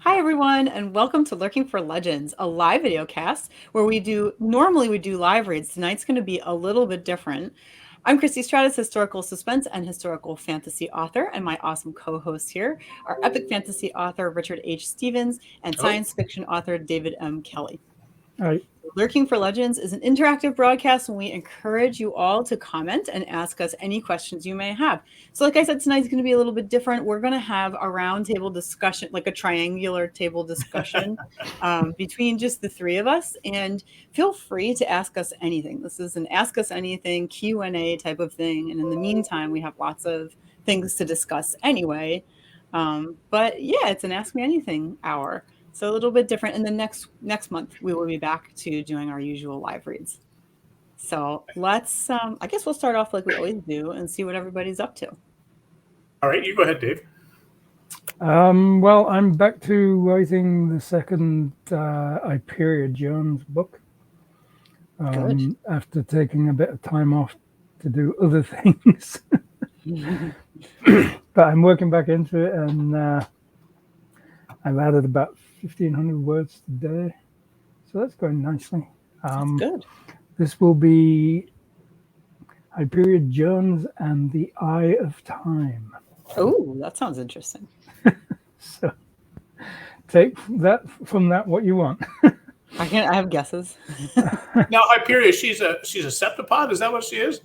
Hi, everyone, and welcome to Lurking for Legends, a live video cast where normally we do live reads. Tonight's going to be a little bit different. I'm Christie Stratos, historical suspense and historical fantasy author, and my awesome co-hosts here are epic fantasy author Richard H. Stevens and science fiction author David M. Kelly. Hi. Lurking for Legends is an interactive broadcast, and we encourage you all to comment and ask us any questions you may have. So like I said, tonight's going to be a little bit different. We're going to have a roundtable discussion, like a triangular table discussion between just the three of us. And feel free to ask us anything. This is an Ask Us Anything Q&A type of thing. And in the meantime, we have lots of things to discuss anyway. But yeah, it's an Ask Me Anything hour. So a little bit different. And then next month, we will be back to doing our usual live reads. So let's, I guess we'll start off like we always do and see what everybody's up to. All right, you go ahead, Dave. Well, I'm back to writing the second Hyperion Jones book. After taking a bit of time off to do other things. But I'm working back into it, and I've added about 1,500 words today, so that's going nicely. That's good. This will be Hyperion Jones and the Eye of Time. Oh, that sounds interesting. So take that from that what you want. I have guesses. Now, Hyperion, she's a septipod. Is that what she is?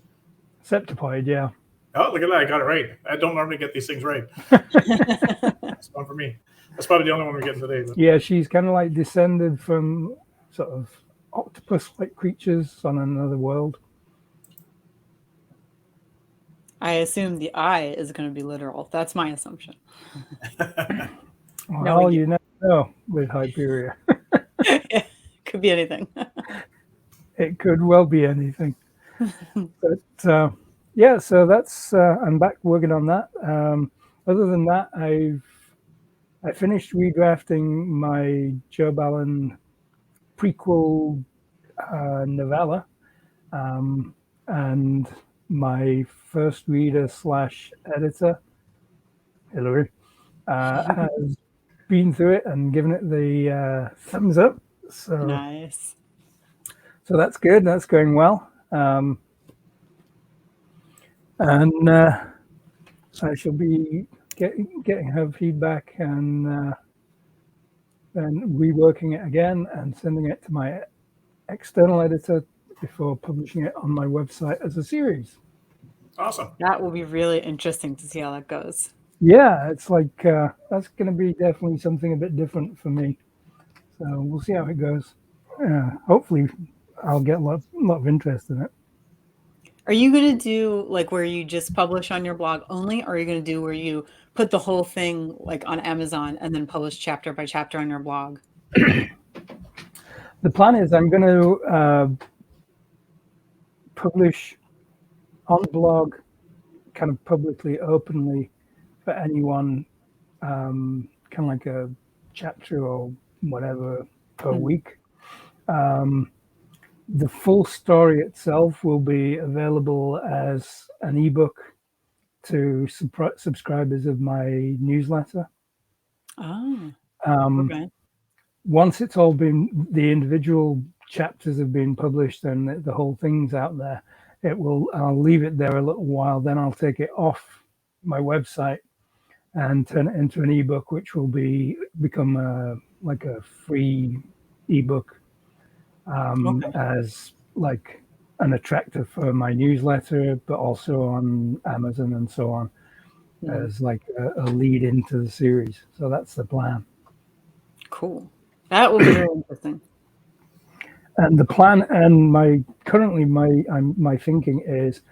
Septipod, yeah. Oh, look at that! I got it right. I don't normally get these things right. That's one for me. That's probably the only one we're getting today. But. Yeah, she's kind of like descended from sort of octopus-like creatures on another world. I assume the eye is going to be literal. That's my assumption. Well, you never know with Hyperion. Could be anything. It could well be anything. But yeah, so that's I'm back working on that. Other than that, I finished redrafting my Joe Allen prequel novella, and my first reader / editor, Hillary, has been through it and given it the thumbs up. So nice. So that's good. That's going well. And I shall be getting her feedback and then reworking it again and sending it to my external editor before publishing it on my website as a series. Awesome. That will be really interesting to see how that goes. Yeah, it's like that's going to be definitely something a bit different for me. So we'll see how it goes. Hopefully, I'll get a lot of interest in it. Are you going to do like where you just publish on your blog only, or are you going to do where you put the whole thing like on Amazon and then publish chapter by chapter on your blog? The plan is I'm going to publish on the blog kind of publicly, openly for anyone, kind of like a chapter or whatever per week. The full story itself will be available as an ebook to subscribers of my newsletter. Oh, okay. Once it's all been, the individual chapters have been published and the whole thing's out there, I'll leave it there a little while, then I'll take it off my website and turn it into an ebook, which will become like a free ebook. As like an attractor for my newsletter, but also on Amazon and so on, as like a lead into the series. So that's the plan. Cool. That will be very interesting. And the plan and my thinking is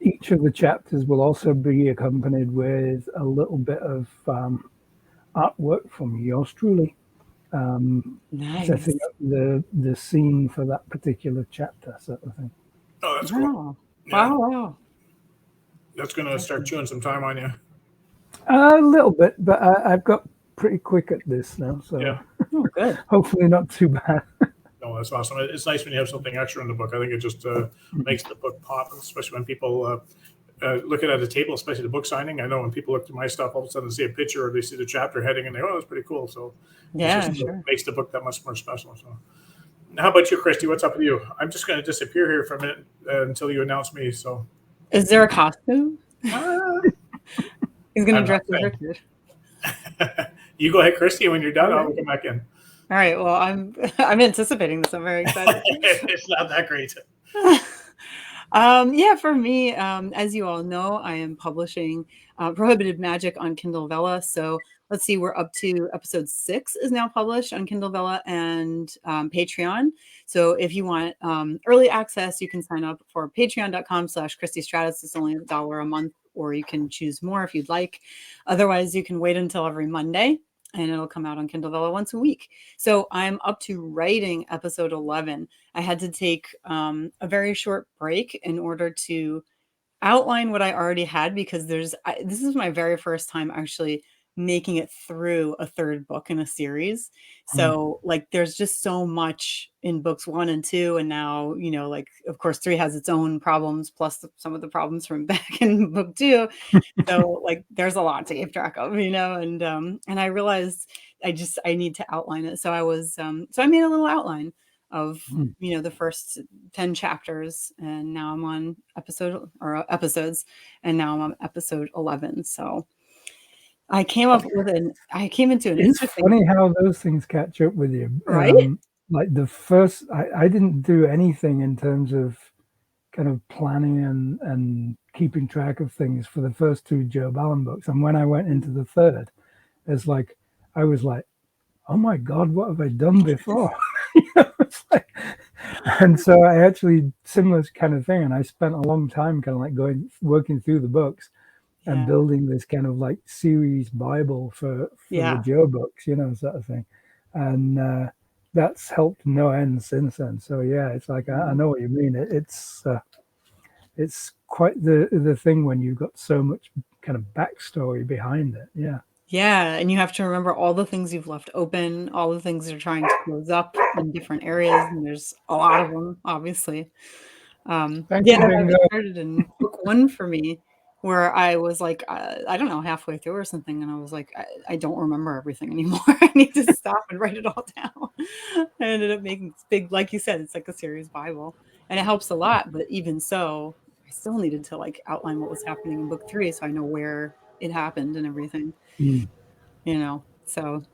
each of the chapters will also be accompanied with a little bit of artwork from yours truly. Nice. Setting up the scene for that particular chapter, sort of thing. Oh, that's cool. Yeah. Wow. That's going to start chewing some time on you. A little bit, but I've got pretty quick at this now, so yeah. Oh, good. Hopefully not too bad. No, that's awesome. It's nice when you have something extra in the book. I think it just makes the book pop, especially when people looking at a table, especially the book signing. I know when people look through my stuff, all of a sudden they see a picture or they see the chapter heading and they, oh, that's pretty cool. So Yeah, it sure. makes the book that much more special. So how about you, Christy? What's up with you? I'm just going to disappear here for a minute until you announce me. So Is there a costume? uh, He's going to I'm dress not as saying. Richard. You go ahead, Christy. When you're done, All I'll right. come back in. All right. Well, I'm anticipating this. I'm very excited. It's not that great. Yeah, for me, as you all know, I am publishing Prohibited Magic on Kindle Vella. So let's see, we're up to episode 6 is now published on Kindle Vella and Patreon. So if you want early access, you can sign up for patreon.com/Christie Stratos. It's only $1 a month, or you can choose more if you'd like. Otherwise, you can wait until every Monday and it'll come out on Kindle Vella once a week. So I'm up to writing episode 11. I had to take a very short break in order to outline what I already had, because this is my very first time actually making it through a third book in a series. So like there's just so much in books 1 and 2, and now, you know, like of course 3 has its own problems plus some of the problems from back in book 2. So like there's a lot to keep track of, you know, and I realized I need to outline it. So I was so I made a little outline of, you know, the first 10 chapters, and now I'm on episodes, and now I'm on episode 11. So I came into an It's interesting, funny how those things catch up with you. right? Like the first, I didn't do anything in terms of kind of planning and keeping track of things for the first 2 Joe Allen books. And when I went into the third, it's like, I was like, oh my God, what have I done before? You know, it's like, and so I actually, similar kind of thing. And I spent a long time kind of like working through the books and Yeah. building this kind of like series Bible for Yeah. the Joe books, you know, sort of thing. And that's helped no end since then. So yeah, it's like, I know what you mean. It's quite the thing when you've got so much kind of backstory behind it. Yeah. Yeah, and you have to remember all the things you've left open, all the things you're trying to close up in different areas, and there's a lot of them, obviously. Thank Yeah, you, I Bingo. started in book 1 for me, where I was like, I don't know, halfway through or something, and I was like, I don't remember everything anymore. I need to stop and write it all down. I ended up making this big, like you said, it's like a series Bible, and it helps a lot. But even so, I still needed to like outline what was happening in book 3, so I know where it happened and everything. You know, so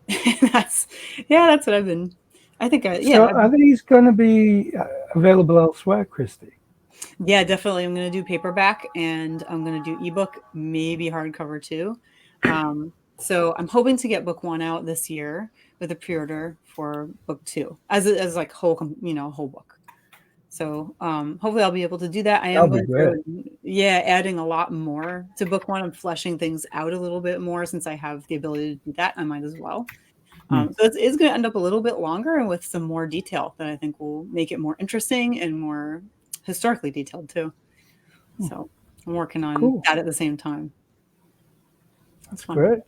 that's what I've been. I think So are these going to be available elsewhere, Christy? Yeah, definitely. I'm going to do paperback, and I'm going to do ebook, maybe hardcover too. So I'm hoping to get book 1 out this year with a pre-order for book 2 as like whole book. So hopefully I'll be able to do that. I am That'll be going great. through, adding a lot more to book 1. I'm fleshing things out a little bit more since I have the ability to do that. I might as well. So it's going to end up a little bit longer and with some more detail that I think will make it more interesting and more historically detailed too. So I'm working on that at the same time. That's fun. great.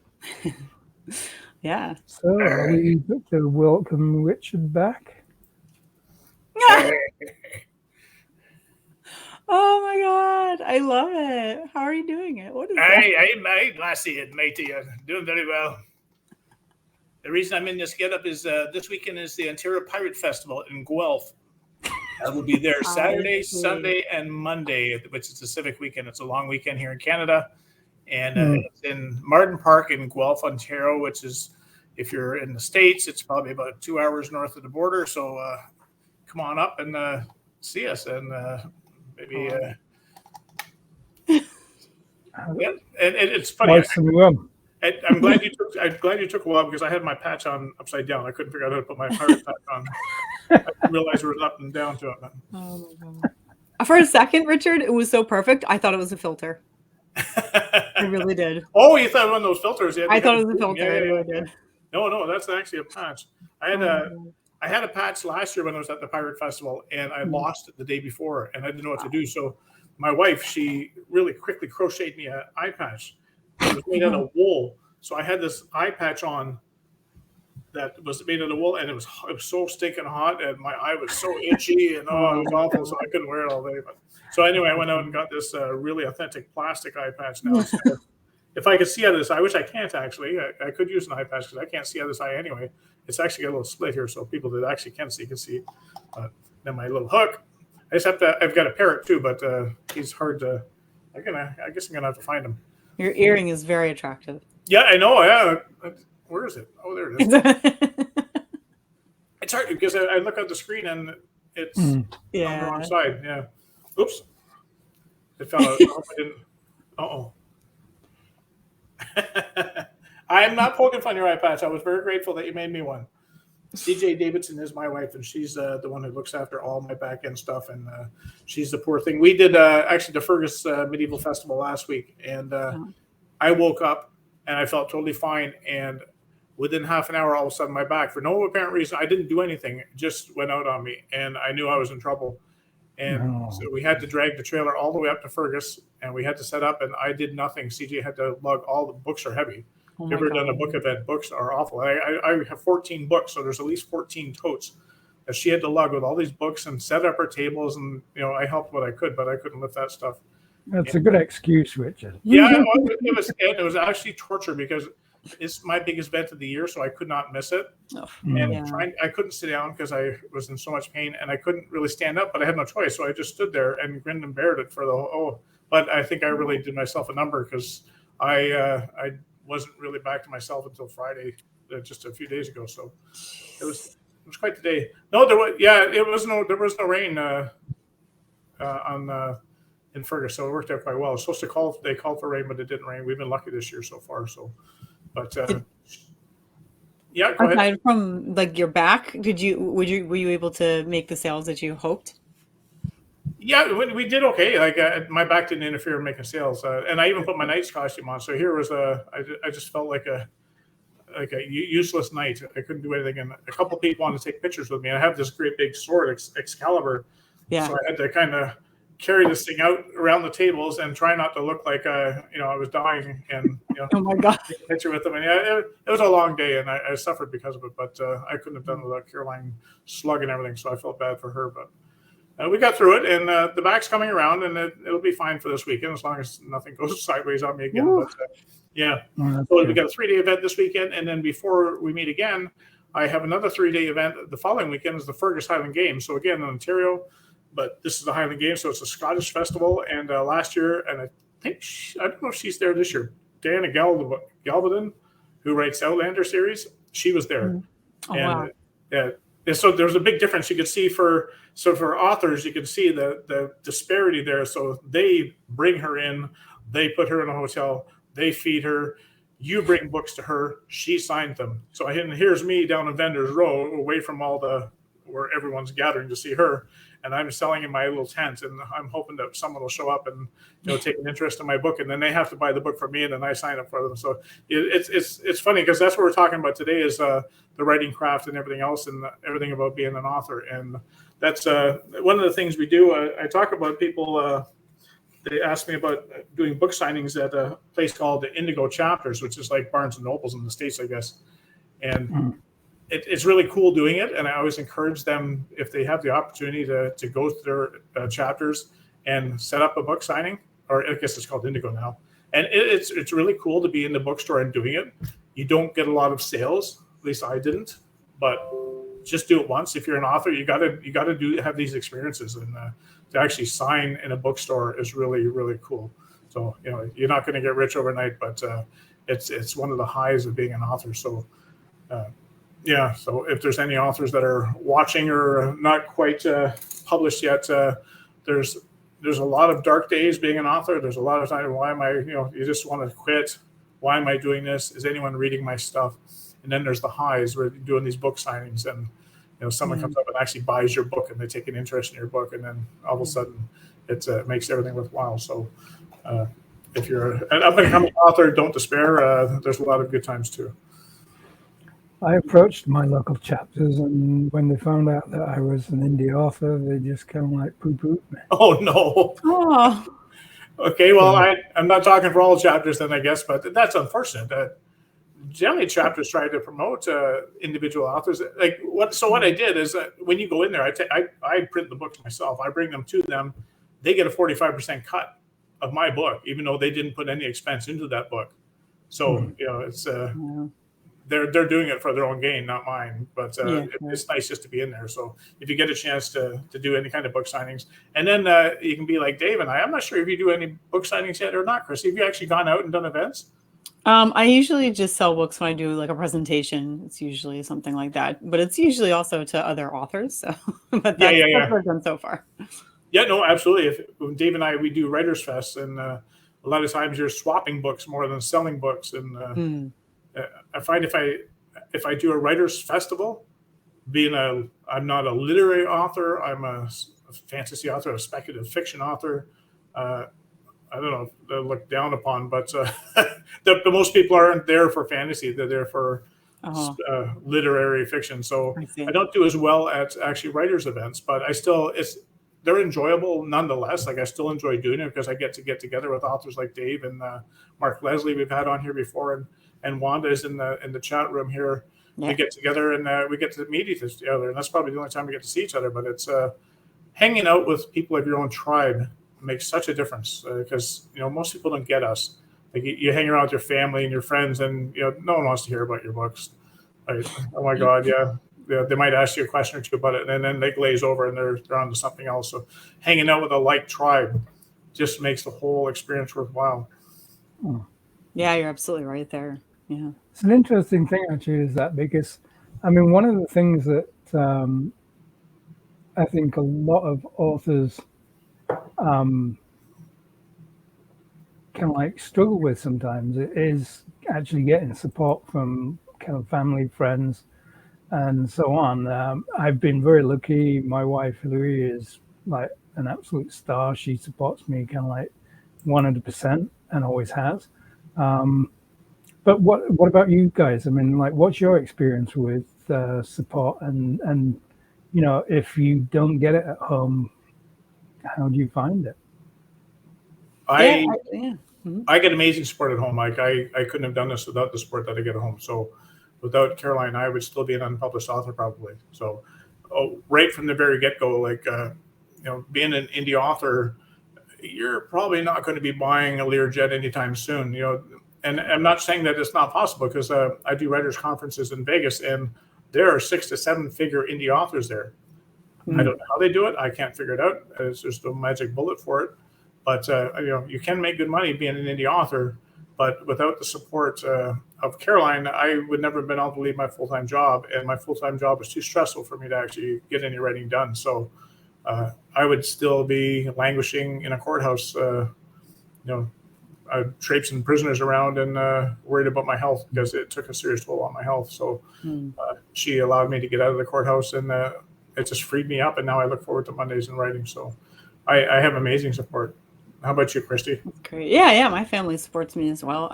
Yeah. So are we good to welcome Richard back? Oh my God. I love it. How are you doing it? What is that? Hey, mate. Lassie and matey, you're doing very well. The reason I'm in this getup is this weekend is the Ontario Pirate Festival in Guelph. I will be there Saturday, Sunday, and Monday, which is the civic weekend. It's a long weekend here in Canada. And it's in Martin Park in Guelph, Ontario, which is, if you're in the States, it's probably about 2 hours north of the border. So come on up and see us, and maybe. Yeah, and it's funny. I'm glad you took a while, because I had my patch on upside down. I couldn't figure out how to put my pirate patch on. I didn't realize there was up and down to it. Oh my God. For a second, Richard, it was so perfect. I thought it was a filter. I really did. Oh, you thought one of those filters? I thought it was a filter. I really did. No, that's actually a patch. I had a patch last year when I was at the Pirate Festival, and I lost it the day before, and I didn't know what to do. So my wife, she really quickly crocheted me an eye patch. It was made out of wool. So I had this eye patch on that was made out of wool, and it was so stinking hot, and my eye was so itchy, and it was awful, so I couldn't wear it all day. But so anyway, I went out and got this really authentic plastic eye patch now. So if I could see out of this eye, which I can't actually, I could use an eye patch because I can't see out of this eye anyway. It's actually got a little split here, so people that actually can see. Then my little hook. I just have to. I've got a parrot too, but he's hard to. I guess I'm gonna have to find him. Your earring is very attractive. Yeah, I know. Yeah. Where is it? Oh, there it is. It's hard because I look at the screen and it's on the wrong side. Yeah. Oops. It fell out. I hope I didn't. I am not poking fun at your eye patch. I was very grateful that you made me one. CJ Davidson is my wife, and she's the one who looks after all my back end stuff, and she's the poor thing. We did actually the Fergus Medieval Festival last week, and I woke up and I felt totally fine, and within half an hour, all of a sudden my back, for no apparent reason, I didn't do anything, it just went out on me, and I knew I was in trouble. And so we had to drag the trailer all the way up to Fergus, and we had to set up, and I did nothing. CJ had to lug all the books are heavy. If you've ever done a book event, books are awful. I have 14 books, so there's at least 14 totes that she had to lug with all these books and set up her tables. And, I helped what I could, but I couldn't lift that stuff. That's a good excuse, Richard. Yeah, it was actually torture because it's my biggest event of the year, so I could not miss it. I couldn't sit down because I was in so much pain, and I couldn't really stand up, but I had no choice. So I just stood there and grinned and bared it for the whole. But I think I really did myself a number because I wasn't really back to myself until Friday, just a few days ago. So it was quite the day. No, there was no rain in Fergus, so it worked out quite well. It's supposed to they called for rain, but it didn't rain. We've been lucky this year so far. So, but yeah, go ahead. Aside from like your back, were you able to make the sales that you hoped? Yeah, we did okay. Like my back didn't interfere in making sales, and I even put my knight's costume on. So here was I just felt like a useless knight. I couldn't do anything, and a couple people wanted to take pictures with me. I have this great big sword, Excalibur. Yeah. So I had to kind of carry this thing out around the tables and try not to look like I was dying, and oh my God, take a picture with them. And it was a long day, and I suffered because of it. But I couldn't have done without Caroline slug and everything, so I felt bad for her, but. We got through it, and the back's coming around, and it'll be fine for this weekend as long as nothing goes sideways on me again. But, so we got a 3-day event this weekend, and then before we meet again, I have another 3-day event. The following weekend is the Fergus Highland Games. So again in Ontario, but this is the Highland Games, so it's a Scottish festival. And last year, and I don't know if she's there this year, Diana Galvadon, who writes Outlander series, she was there. Oh, and wow. And so there's a big difference you could see for authors, you can see the disparity there. So they bring her in, they put her in a hotel, they feed her, you bring books to her, she signed them. So here's me down in Vendors Row, away from where everyone's gathering to see her, and I'm selling in my little tent, and I'm hoping that someone will show up and take an interest in my book, and then they have to buy the book from me, and then I sign up for them. So it's funny because that's what we're talking about today is the writing craft and everything else, and everything about being an author. And that's one of the things we do. I talk about people. They asked me about doing book signings at a place called the Indigo Chapters, which is like Barnes and Nobles in the States, I guess. And it's really cool doing it. And I always encourage them, if they have the opportunity, to go to their chapters and set up a book signing, or I guess it's called Indigo now. And it's really cool to be in the bookstore and doing it. You don't get a lot of sales, at least I didn't, but just do it once. If you're an author, you gotta have these experiences, and to actually sign in a bookstore is really, really cool. So you're not going to get rich overnight, but it's one of the highs of being an author. So so if there's any authors that are watching or not quite published yet, there's a lot of dark days being an author. There's a lot of time. Why am I? You just want to quit. Why am I doing this? Is anyone reading my stuff? And then there's the highs where you're doing these book signings, and someone comes up and actually buys your book, and they take an interest in your book, and then all of a sudden it makes everything worthwhile. So if you're an up-and-coming author, don't despair. There's a lot of good times too. I approached my local chapters, and when they found out that I was an indie author, they just kind of like poo-pooed me. Oh, no. Oh. Okay, well, I'm not talking for all chapters then, I guess, but that's unfortunate. generally chapters try to promote individual authors. What I did is when you go in there, I print the books myself. I bring them to them. They get a 45% cut of my book, even though they didn't put any expense into that book. So it's they're doing it for their own gain, not mine. But it's nice just to be in there. So if you get a chance to do any kind of book signings, and then you can be like Dave and I'm not sure if you do any book signings yet or not, Chris. Have you actually gone out and done events? I usually just sell books when I do like a presentation. It's usually something like that, but it's usually also to other authors. So, but that's what I've done so far. Yeah, no, absolutely. When Dave and we do Writers Fest, and a lot of times you're swapping books more than selling books. And I find if I do a Writers Festival, I'm not a literary author, I'm a fantasy author, a speculative fiction author. I don't know if they're looked down upon, but the most people aren't there for fantasy. They're there for literary fiction. So I don't do as well at actually writers events, but they're enjoyable nonetheless. Like I still enjoy doing it because I get together with authors like Dave and Mark Leslie we've had on here before, and Wanda is in the chat room here. We get together and we get to meet each other, and that's probably the only time we get to see each other. But it's hanging out with people of your own tribe makes such a difference because most people don't get us. Like you hang around with your family and your friends, and no one wants to hear about your books. Like, oh my God, they might ask you a question or two about it, and then they glaze over and they're on to something else. So hanging out with a like tribe just makes the whole experience worthwhile. Yeah, you're absolutely right there. Yeah, it's an interesting thing actually, is that because one of the things that I think a lot of authors kind of like struggle with sometimes is actually getting support from kind of family, friends, and so on. I've been very lucky. My wife Hillary is like an absolute star. She supports me kind of like 100% and always has. But what about you guys? What's your experience with support and if you don't get it at home, how do you find it? I get amazing support at home. Like I couldn't have done this without the support that I get at home. So without Caroline, I would still be an unpublished author probably. So right from the very get-go, like being an indie author, you're probably not going to be buying a Learjet anytime soon. And I'm not saying that it's not possible because I do writers conferences in Vegas, and there are 6 to 7 figure indie authors there. I don't know how they do it. I can't figure it out. There's no magic bullet for it. But you can make good money being an indie author. But without the support of Caroline, I would never have been able to leave my full-time job, and my full-time job was too stressful for me to actually get any writing done. So I would still be languishing in a courthouse, traipsing prisoners around and worried about my health because it took a serious toll on my health. So she allowed me to get out of the courthouse, and it just freed me up. And now I look forward to Mondays and writing. So I have amazing support. How about you, Christy? That's great. Yeah. My family supports me as well.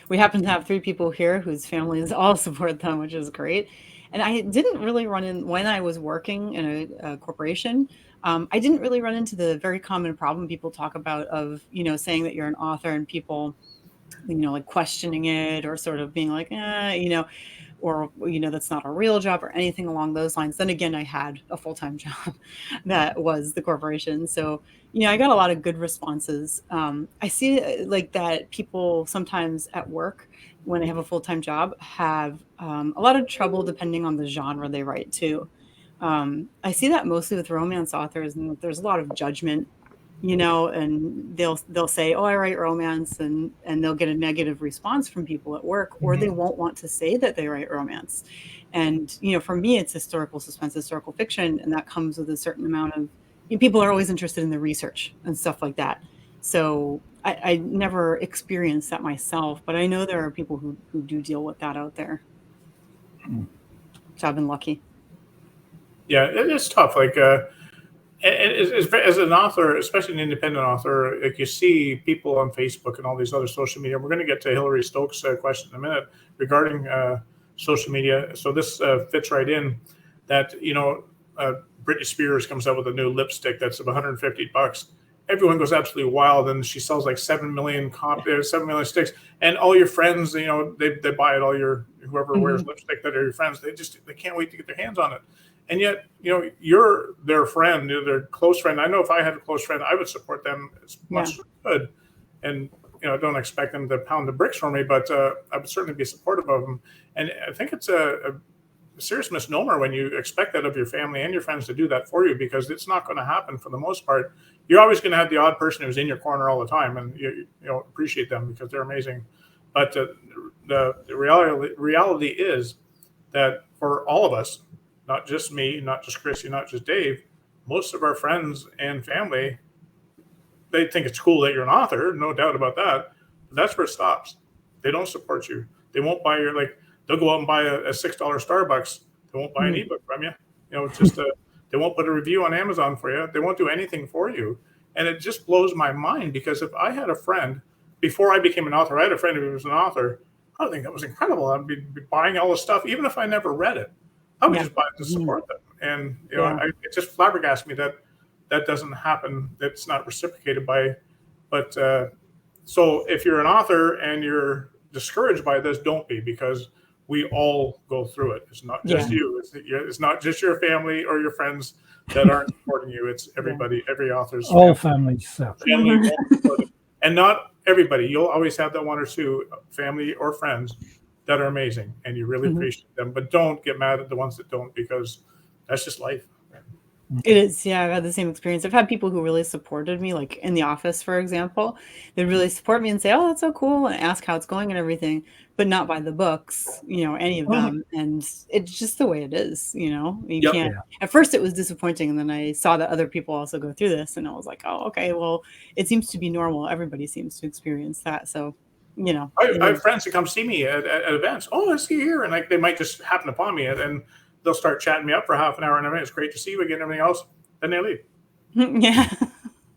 We happen to have 3 people here whose families all support them, which is great. And I didn't really run in when I was working in a corporation. I didn't really run into the very common problem people talk about of, saying that you're an author and people, like questioning it or sort of being like, or, that's not a real job or anything along those lines. Then again, I had a full-time job that was the corporation. So, I got a lot of good responses. I see like that people sometimes at work, when they have a full-time job, have a lot of trouble depending on the genre they write too. I see that mostly with romance authors, and there's a lot of judgment, and they'll say, "Oh, I write romance," and they'll get a negative response from people at work, or they won't want to say that they write romance. And for me, it's historical suspense, historical fiction, and that comes with a certain amount of people are always interested in the research and stuff like that. So I never experienced that myself, but I know there are people who do deal with that out there. So I've been lucky. Yeah, it is tough. Like, as an author, especially an independent author, like you see people on Facebook and all these other social media. We're going to get to Hillary Stokes' question in a minute regarding social media. So this fits right in that, Britney Spears comes out with a new lipstick that's $150, everyone goes absolutely wild, and she sells like 7 million 7 million sticks, and all your friends, you know, they buy it. All your whoever wears lipstick that are your friends, they can't wait to get their hands on it. And yet, you know, you're their friend, you're their close friend. I know if I had a close friend, I would support them as much as I could. And, you know, I don't expect them to pound the bricks for me, but I would certainly be supportive of them. And I think it's a serious misnomer when you expect that of your family and your friends to do that for you, because it's not going to happen for the most part. You're always going to have the odd person who's in your corner all the time, and you know, appreciate them because they're amazing. But the reality is that for all of us, not just me, not just Chrissy, not just Dave, most of our friends and family, they think it's cool that you're an author, no doubt about that. But that's where it stops. They don't support you. They won't buy your, like, they'll go out and buy a $6 Starbucks. They won't buy an ebook from you. You know, just they won't put a review on Amazon for you. They won't do anything for you. And it just blows my mind, because if I had a friend, before I became an author, I had a friend who was an author. I think that was incredible. I'd be buying all this stuff, even if I never read it. I would just buy it to support them. And, you know, it just flabbergasts me that that doesn't happen. That's not reciprocated by. But so if you're an author and you're discouraged by this, don't be, because we all go through it. It's not just you. It's not just your family or your friends that aren't supporting you. It's everybody, every author's all families suck. Family and not everybody. You'll always have that one or two family or friends that are amazing, and you really appreciate them. But don't get mad at the ones that don't, because that's just life. It is. Yeah, I've had the same experience. I've had people who really supported me, like in the office, for example. They'd really support me and say, "Oh, that's so cool," and ask how it's going and everything, but not buy the books, you know, any of them. And it's just the way it is, you know. You can't. At first, it was disappointing, and then I saw that other people also go through this, and I was like, "Oh, okay. Well, it seems to be normal. Everybody seems to experience that." So, you know, I have friends who come see me at events. Oh, I see you here, and like they might just happen upon me, and they'll start chatting me up for half an hour, and everything. It's great to see you again, and everything else. Then they leave. Yeah.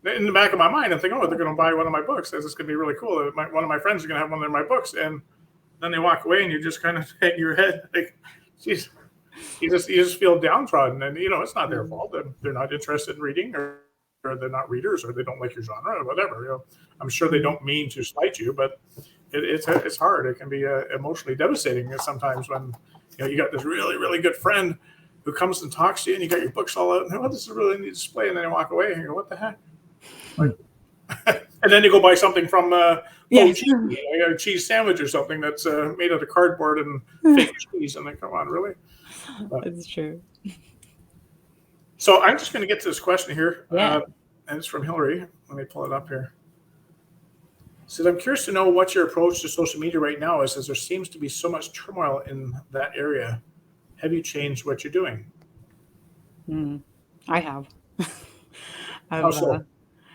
In the back of my mind, I'm thinking, oh, they're going to buy one of my books. This is going to be really cool. One of my friends is going to have one of my books, and then they walk away, and you just kind of hang your head like, geez, you just feel downtrodden, and you know it's not their fault. They're not interested in reading, or they're not readers, or they don't like your genre, or whatever. You know, I'm sure they don't mean to slight you, but it's hard. It can be emotionally devastating sometimes when you know you got this really, really good friend who comes and talks to you, and you got your books all out, and oh, this is a really neat display, and then you walk away, and you go, what the heck? Like, and then you go buy something from cheese, you got a cheese sandwich or something that's made out of cardboard and fake cheese, and then come on, really? That's true. So I'm just going to get to this question here, and it's from Hillary. Let me pull it up here. It says, I'm curious to know what your approach to social media right now is, as there seems to be so much turmoil in that area. Have you changed what you're doing? I have. I've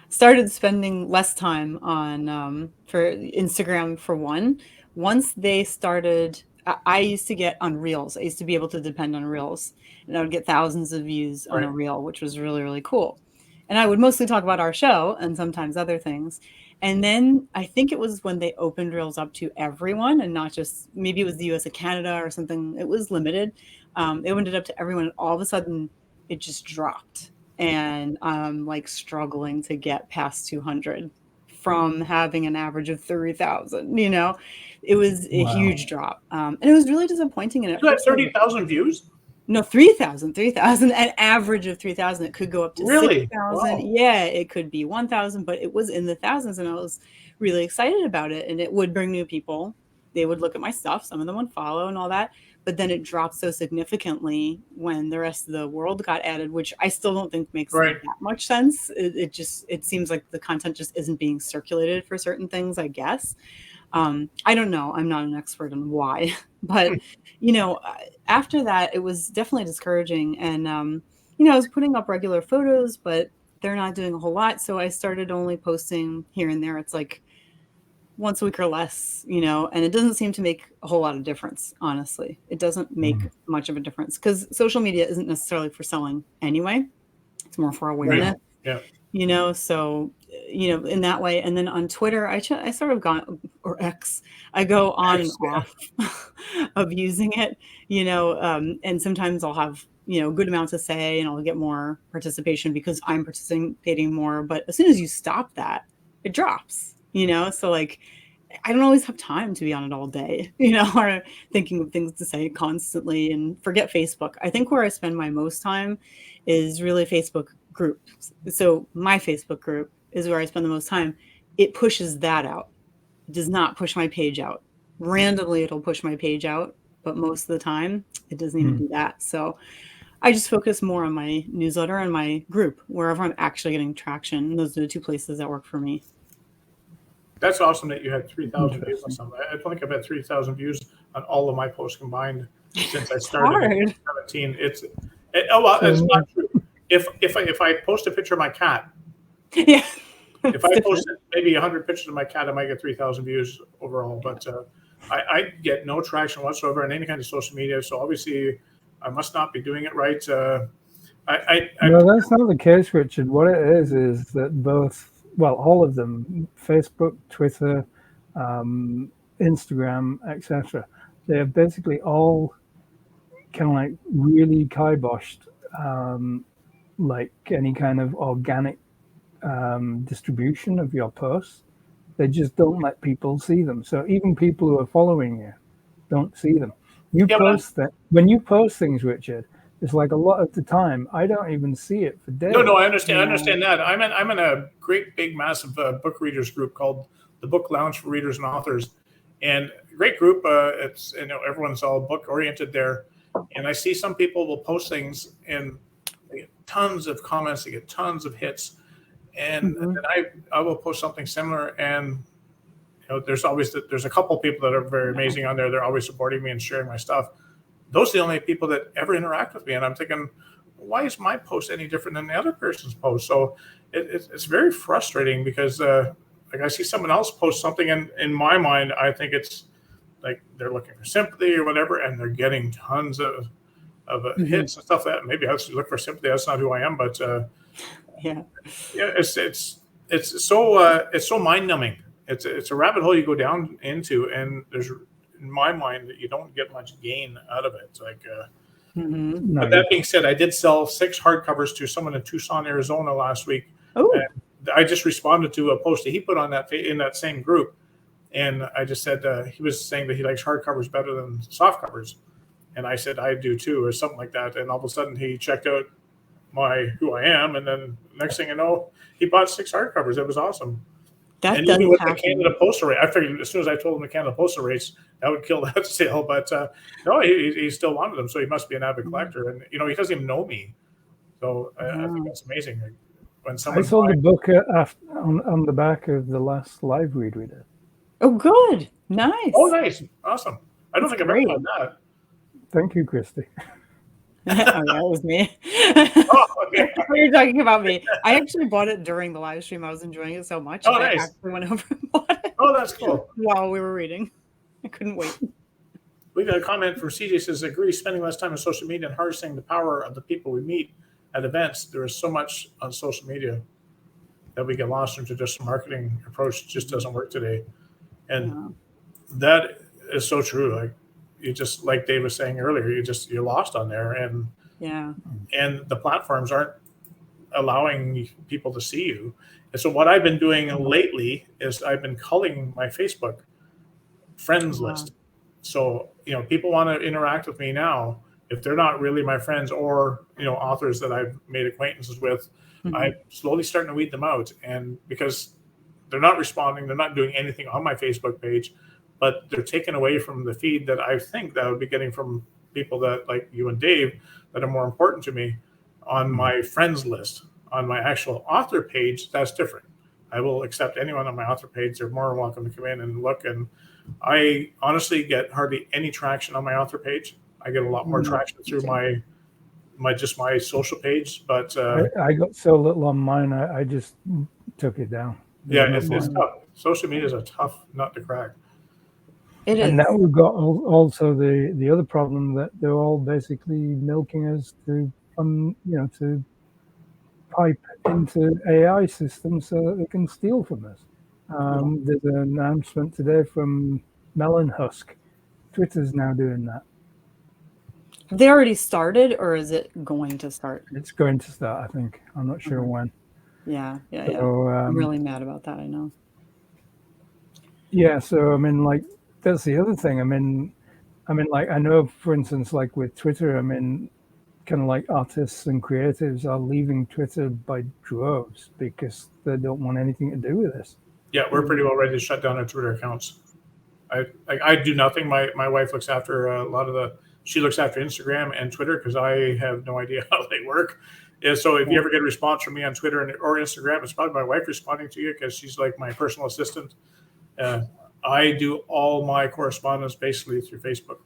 started spending less time on for Instagram for one. Once they started, I used to get on Reels. I used to be able to depend on Reels, and I would get thousands of views on a Reel, which was really, really cool. And I would mostly talk about our show and sometimes other things. And then I think it was when they opened Reels up to everyone, and not just, maybe it was the US and Canada or something. It was limited. They opened it up to everyone, and all of a sudden it just dropped. And I'm like struggling to get past 200 from having an average of 30,000. You know, it was a huge drop. And it was really disappointing. And you had 30,000 views? No, 3,000, an average of 3,000. It could go up to 6,000. Wow. Yeah, it could be 1,000, but it was in the thousands, and I was really excited about it. And it would bring new people. They would look at my stuff. Some of them would follow and all that. But then it dropped so significantly when the rest of the world got added, which I still don't think makes that much sense. It seems like the content just isn't being circulated for certain things, I guess. I don't know. I'm not an expert on why, but you know, after that, it was definitely discouraging. And, you know, I was putting up regular photos, but they're not doing a whole lot. So I started only posting here and there. It's like once a week or less, you know, and it doesn't seem to make a whole lot of difference. Honestly, it doesn't make much of a difference, because social media isn't necessarily for selling anyway. It's more for awareness. Yeah. You know, so, you know, in that way. And then on Twitter, I sort of gone, or X, I go on and off of using it, you know, and sometimes I'll have good amount to say, and I'll get more participation because I'm participating more. But as soon as you stop that, it drops, So like, I don't always have time to be on it all day, or thinking of things to say constantly, and forget Facebook. I think where I spend my most time is really Facebook groups. So my Facebook group is where I spend the most time. It pushes that out. It does not push my page out. Randomly, it'll push my page out, but most of the time, it doesn't even do that. So I just focus more on my newsletter and my group, wherever I'm actually getting traction. And those are the two places that work for me. That's awesome that you had 3,000 views on something. I don't think I've had 3,000 views on all of my posts combined since I started in 2017. It's not true. If I post a picture of my cat, yeah. If I posted maybe 100 pictures of my cat, I might get 3,000 views overall. But I get no traction whatsoever on any kind of social media. So obviously, I must not be doing it right. No, that's not the case, Richard. What it is that all of them, Facebook, Twitter, Instagram, etc., they're basically all kind of like really kiboshed, like any kind of organic distribution of your posts. They just don't let people see them. So even people who are following you don't see them. When you post things, Richard, it's like a lot of the time I don't even see it for days. No, I understand. I understand that. I'm in a great, big, massive book readers group called the Book Lounge for Readers and Authors, and great group. It's everyone's all book oriented there, and I see some people will post things and they get tons of comments, they get tons of hits, and then I will post something similar, and there's a couple people that are very amazing on there. They're always supporting me and sharing my stuff. Those are the only people that ever interact with me. And I'm thinking, why is my post any different than the other person's post? So it's very frustrating because like I see someone else post something, and in my mind, I think it's like they're looking for sympathy or whatever, and they're getting tons of hits and stuff like that. Maybe I should look for sympathy. That's not who I am, but it's so mind numbing. It's a rabbit hole you go down into, and there's, in my mind, that you don't get much gain out of it. It's like, but that being said, I did sell 6 hardcovers to someone in Tucson, Arizona last week. Oh, I just responded to a post that he put on in that same group, and I just said he was saying that he likes hardcovers better than soft covers, and I said I do too, or something like that. And all of a sudden, he checked out who I am, and then next thing you know, he bought 6 hardcovers. It was awesome. That and does even with happen. the Canada postal rate, I figured as soon as I told him the Canada postal rates, that would kill that sale. But no, he still wanted them, so he must be an avid collector. And he doesn't even know me, so I think that's amazing. When someone I sold the book on the back of the last live read we did. Oh, good, nice. Oh, nice, awesome. I don't think I've ever done that. Thank you, Christie. Oh, yeah, it was me. Oh, okay. You're talking about me. I actually bought it during the live stream. I was enjoying it so much. Oh, I nice. actually went over and bought it. Oh, that's cool. While we were reading. I couldn't wait. We got a comment from CJ says, agree, spending less time on social media and harnessing the power of the people we meet at events. There is so much on social media that we get lost into just marketing approach just doesn't work today. And that is so true. Like you just, like Dave was saying earlier, you're lost on there, and the platforms aren't allowing people to see you. And so what I've been doing lately is I've been culling my Facebook friends list. So, people want to interact with me now. If they're not really my friends or, authors that I've made acquaintances with, I'm slowly starting to weed them out. And because they're not responding, they're not doing anything on my Facebook page, but they're taken away from the feed that I think that I would be getting from people that, like you and Dave, that are more important to me on my friends list. On my actual author page, that's different. I will accept anyone on my author page. They're more than welcome to come in and look. And I honestly get hardly any traction on my author page. I get a lot more traction through my social page. But I got so little on mine, I just took it down. It's tough. Social media is a tough nut to crack. It is. And now we've got also the other problem that they're all basically milking us to to pipe into AI systems so that they can steal from us. There's an announcement today from Melon Husk. Twitter's now doing that. Have they already started, or is it going to start? It's going to start, I think. I'm not sure when. Yeah. So, I'm really mad about that. I know. yeah, so I mean, like, that's the other thing. I mean, like, I know, for instance, like with Twitter, I mean, kind of like artists and creatives are leaving Twitter by droves because they don't want anything to do with this. Yeah, we're pretty well ready to shut down our Twitter accounts. I do nothing. My wife looks after a lot of she looks after Instagram and Twitter because I have no idea how they work. And so if you ever get a response from me on Twitter or Instagram, it's probably my wife responding to you because she's like my personal assistant. I do all my correspondence basically through Facebook.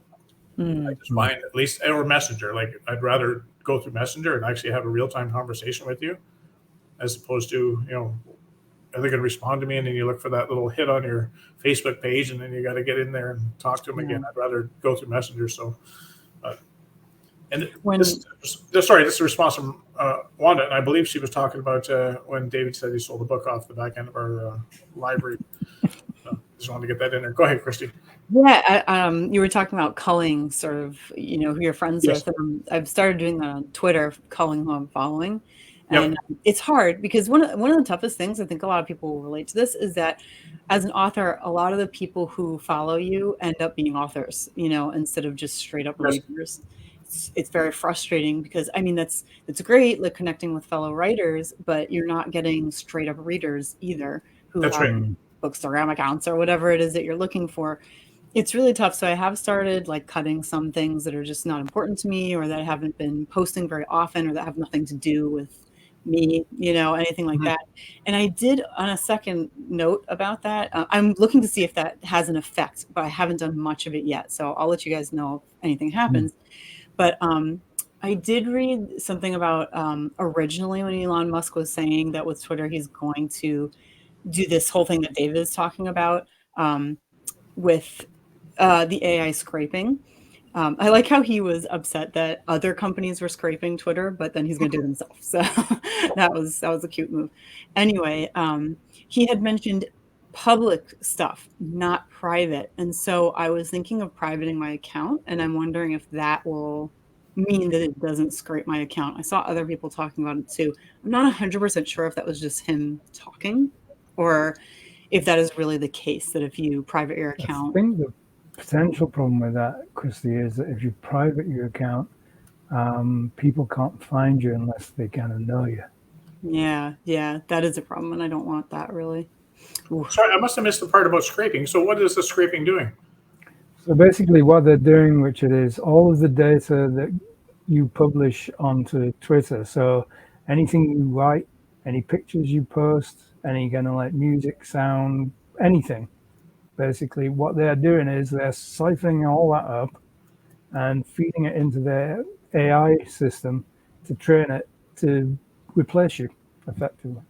I just find at least, or Messenger. Like I'd rather go through Messenger and actually have a real time conversation with you, as opposed to are they going to respond to me? And then you look for that little hit on your Facebook page, and then you got to get in there and talk to them again. I'd rather go through Messenger. So, this is a response from Wanda, and I believe she was talking about when David said he sold the book off the back end of our library. Just wanted to get that in there. Go ahead, Christy. Yeah, you were talking about culling, sort of, who you're friends Yes. with. I've started doing that on Twitter, culling who I'm following, Yep. and it's hard because one of the toughest things, I think a lot of people will relate to this, is that as an author, a lot of the people who follow you end up being authors, instead of just straight up Yes. readers. It's very frustrating because I mean that's great, like connecting with fellow writers, but you're not getting straight up readers either who That's have right. Bookstagram accounts or whatever it is that you're looking for. It's really tough. So I have started like cutting some things that are just not important to me, or that I haven't been posting very often, or that have nothing to do with me, anything like that. And I did, on a second note about that, I'm looking to see if that has an effect, but I haven't done much of it yet. So I'll let you guys know if anything happens. But I did read something about originally when Elon Musk was saying that with Twitter, he's going to do this whole thing that David is talking about with the AI scraping. I like how he was upset that other companies were scraping Twitter, but then he's going to do it himself. So that was a cute move. Anyway, he had mentioned public stuff, not private. And so I was thinking of privating my account, and I'm wondering if that will mean that it doesn't scrape my account. I saw other people talking about it too. I'm not 100% sure if that was just him talking, or if that is really the case, that if you private your I account. think the potential problem with that, Christy, is that if you private your account, people can't find you unless they kind of know you. Yeah, that is a problem, and I don't want that really. Oof. Sorry, I must have missed the part about scraping. So what is the scraping doing? So basically what they're doing, Richard, is all of the data that you publish onto Twitter. So anything you write, any pictures you post, any kind of like music, sound, anything. Basically what they're doing is they're siphoning all that up and feeding it into their AI system to train it to replace you effectively.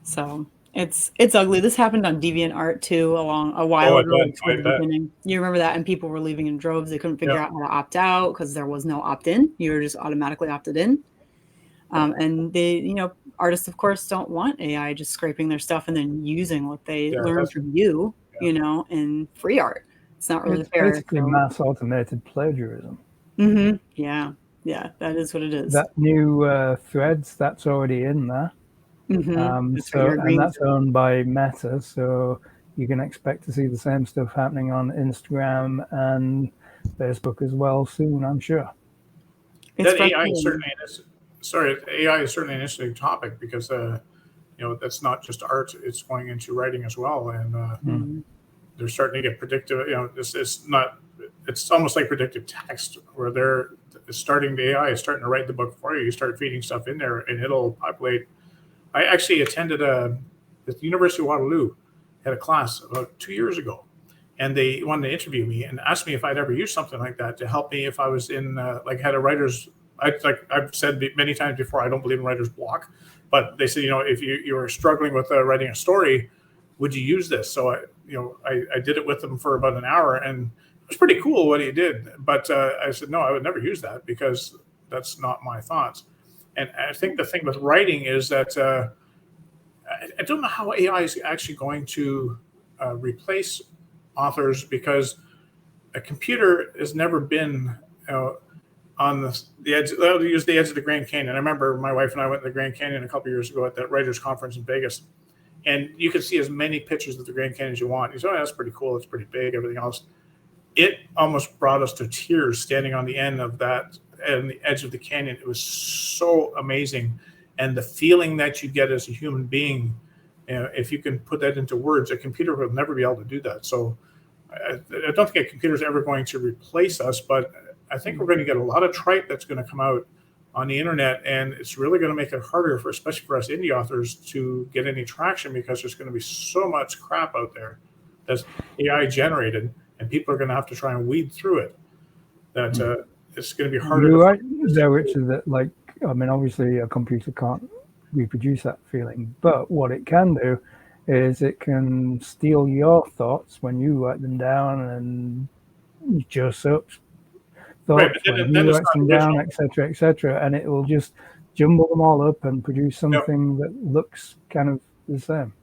So it's ugly. This happened on DeviantArt too a while ago, like toward the beginning. You remember that? And people were leaving in droves. They couldn't figure out how to opt out because there was no opt-in. You were just automatically opted in. And they, artists, of course, don't want AI just scraping their stuff and then using what they learned from you, in free art. It's not really fair. It's basically mass automated plagiarism. Yeah, that is what it is. That new Threads, that's already in there. And that's owned by Meta, so you can expect to see the same stuff happening on Instagram and Facebook as well soon, I'm sure. That AI is AI is certainly an interesting topic because that's not just art; it's going into writing as well, and they're starting to get predictive. It's almost like predictive text, where the AI is starting to write the book for you. You start feeding stuff in there, and it'll populate. I actually attended at the University of Waterloo, had a class about 2 years ago, and they wanted to interview me and asked me if I'd ever used something like that to help me if I was in had a writer's. I've said many times before, I don't believe in writer's block, but they said, if you were struggling with writing a story, would you use this? So I did it with them for about an hour, and it was pretty cool what he did. But I said, no, I would never use that because that's not my thoughts. And I think the thing with writing is that I don't know how AI is actually going to replace authors, because a computer has never been on the edge. They'll use the edge of the Grand Canyon. I remember my wife and I went to the Grand Canyon a couple of years ago at that writers conference in Vegas, and you could see as many pictures of the Grand Canyon as you want. You say, "Oh, that's pretty cool. It's pretty big." Everything else, it almost brought us to tears standing on the end of that and the edge of the canyon. It was so amazing, and the feeling that you get as a human being, if you can put that into words, a computer will never be able to do that. So I don't think a computer is ever going to replace us, but I think we're going to get a lot of tripe that's going to come out on the internet, and it's really going to make it harder for, especially for us indie authors, to get any traction, because there's going to be so much crap out there that's AI generated, and people are going to have to try and weed through it. That it's going to be harder. You're right there, Richard, that, like, I mean, obviously a computer can't reproduce that feeling, but what it can do is it can steal your thoughts when you write them down and just up thoughts when you write them down, etc., and it will just jumble them all up and produce something that looks kind of the same.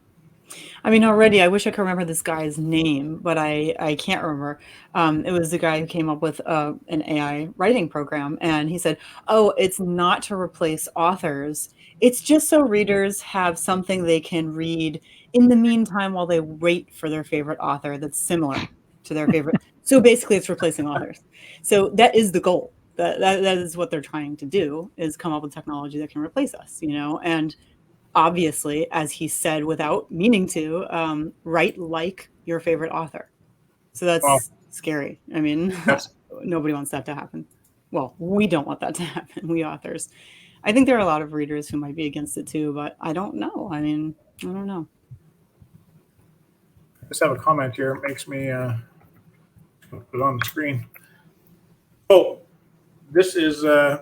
I mean, already, I wish I could remember this guy's name, but I can't remember. It was the guy who came up with an AI writing program, and he said, "Oh, it's not to replace authors. It's just so readers have something they can read in the meantime while they wait for their favorite author that's similar to their favorite." So basically, it's replacing authors. So that is the goal. That is what they're trying to do, is come up with technology that can replace us, and obviously, as he said, without meaning to, write like your favorite author. So that's scary. I mean, nobody wants that to happen. Well, we don't want that to happen, we authors. I think there are a lot of readers who might be against it too, but I don't know. I mean, I don't know. I just have a comment here. It makes me put it on the screen. Oh, this is, I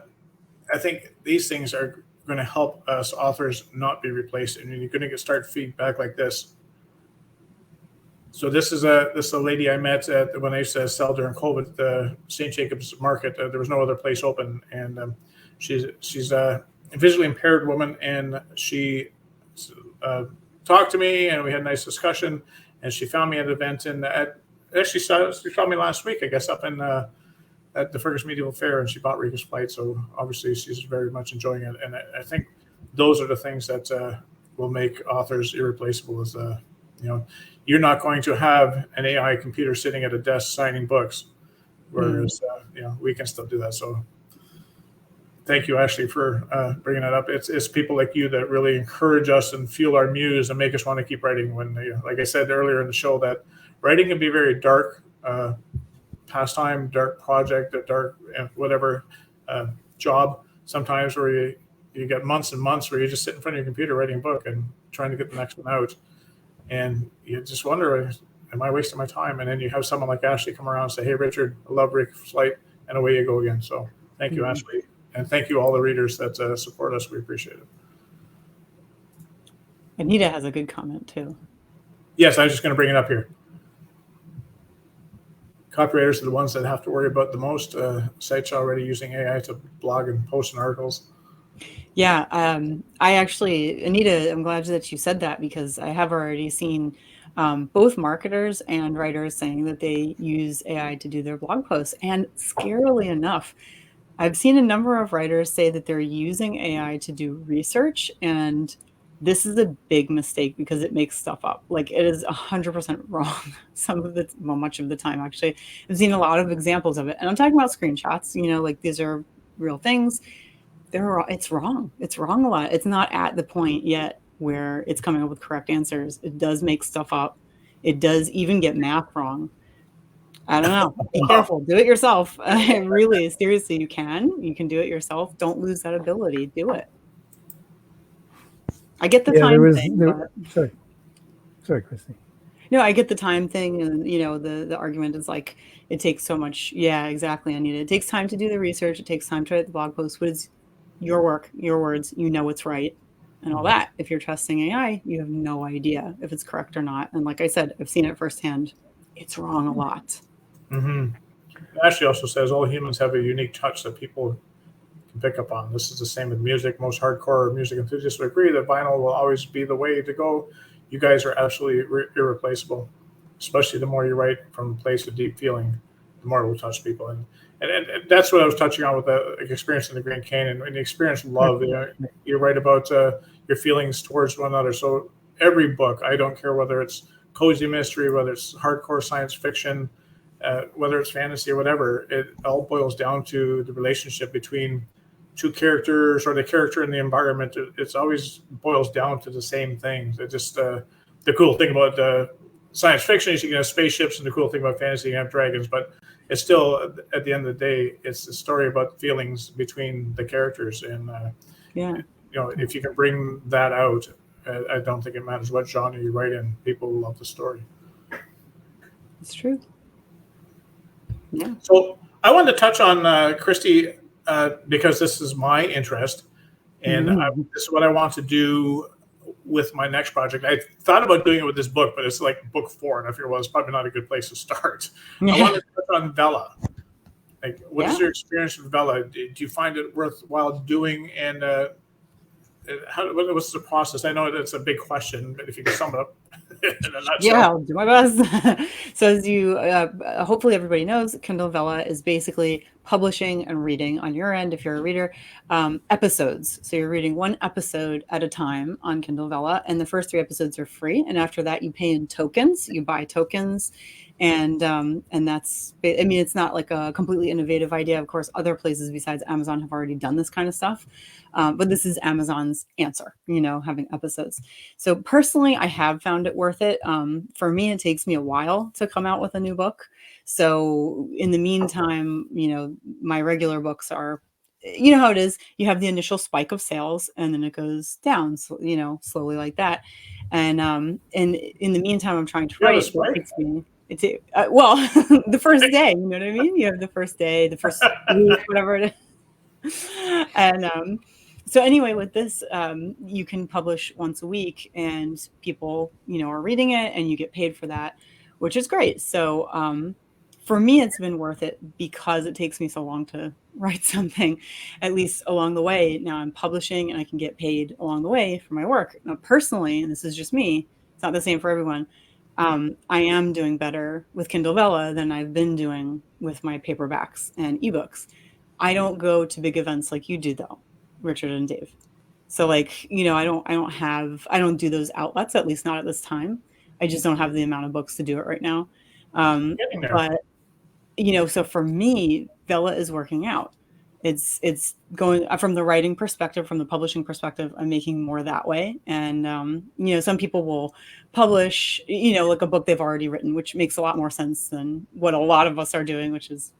think these things are going to help us authors not be replaced, and you're going to start feedback like this. So this is a lady I met when I used to sell during COVID at the St. Jacobs Market. There was no other place open, and she's a visually impaired woman, and she talked to me, and we had a nice discussion, and she found me at an event, and she saw me last week, I guess, up in at the Fergus Medieval Fair, and she bought Riga's Flight, so obviously she's very much enjoying it. And I think those are the things that will make authors irreplaceable. Is you're not going to have an AI computer sitting at a desk signing books, whereas we can still do that. So thank you, Ashley, for bringing that up. It's people like you that really encourage us and fuel our muse and make us want to keep writing. When, like I said earlier in the show, that writing can be very dark pastime, dark project, a dark whatever job sometimes, where you get months and months where you just sit in front of your computer writing a book and trying to get the next one out, and you just wonder, am I wasting my time? And then you have someone like Ashley come around and say, "Hey, Richard, I love Riga's Flight," and away you go again. So thank you, Ashley, and thank you all the readers that support us. We appreciate it. Anita has a good comment too. Yes, I was just going to bring it up here. Copywriters are the ones that have to worry about the most. Sites are already using AI to blog and post in articles. Yeah, I actually, Anita, I'm glad that you said that, because I have already seen both marketers and writers saying that they use AI to do their blog posts. And scarily enough, I've seen a number of writers say that they're using AI to do research, and this is a big mistake because it makes stuff up. Like, it is 100% wrong. Much of the time, actually. I've seen a lot of examples of it. And I'm talking about screenshots, like these are real things. It's wrong. It's wrong a lot. It's not at the point yet where it's coming up with correct answers. It does make stuff up. It does even get math wrong. I don't know. Be careful. Do it yourself. Really, seriously, you can do it yourself. Don't lose that ability. Do it. I get the time thing. Sorry, Christie. No, I get the time thing, and the argument is like, it takes so much. Yeah, exactly, Anita. It takes time to do the research. It takes time to write the blog post. But it's your work, your words. You know what's right, and all that. If you're trusting AI, you have no idea if it's correct or not. And like I said, I've seen it firsthand. It's wrong a lot. Mm-hmm. Ashley also says all humans have a unique touch that people can pick up on. This is the same with music. Most hardcore music enthusiasts would agree that vinyl will always be the way to go. You guys are absolutely irreplaceable, especially the more you write from a place of deep feeling. the more it will touch people. And that's what I was touching on with the experience in the Grand Canyon and the experience of love. You're right about your feelings towards one another. So every book, I don't care whether it's cozy mystery, whether it's hardcore science fiction, whether it's fantasy or whatever, it all boils down to the relationship between two characters or the character and the environment. It's always boils down to the same things. It just the cool thing about science fiction is you can have spaceships, and the cool thing about fantasy you can have dragons, but it's still at the end of the day, it's a story about feelings between the characters. And if you can bring that out, I don't think it matters what genre you write in. People will love the story. It's true. Yeah. So I wanted to touch on Christie because this is my interest, and this is what I want to do with my next project. I thought about doing it with this book, but it's like book 4, and I figured, well, it's probably not a good place to start. I wanted to touch on Vela. Like, what is your experience with Vela? Do you find it worthwhile doing? And what's the process? I know it's a big question, but if you can sum it up in a nutshell. Yeah, I'll do my best. So as you, hopefully everybody knows, Kindle Vela is basically publishing and reading on your end, if you're a reader, episodes. So you're reading one episode at a time on Kindle Vela, and the first 3 episodes are free. And after that, you pay in tokens. You buy tokens. And that's, I mean, it's not like a completely innovative idea. Of course, other places besides Amazon have already done this kind of stuff. But this is Amazon's answer, having episodes. So personally, I have found it worth it. For me, it takes me a while to come out with a new book. So in the meantime, my regular books are, how it is. You have the initial spike of sales, and then it goes down, slowly like that. And in the meantime, I'm trying to write. Well, the first day, you know what I mean? You have the first day, the first week, whatever it is. And so anyway, with this, you can publish once a week, and people, are reading it, and you get paid for that, which is great. So for me, it's been worth it because it takes me so long to write something, at least along the way. Now I'm publishing, and I can get paid along the way for my work. Now, personally, and this is just me, it's not the same for everyone. I am doing better with Kindle Vela than I've been doing with my paperbacks and ebooks. I don't go to big events like you do, though, Richard and Dave. So I don't do those outlets, at least not at this time. I just don't have the amount of books to do it right now. But, so for me, Vela is working out. It's going from the writing perspective, from the publishing perspective, I'm making more that way. And, some people will publish, like a book they've already written, which makes a lot more sense than what a lot of us are doing, which is,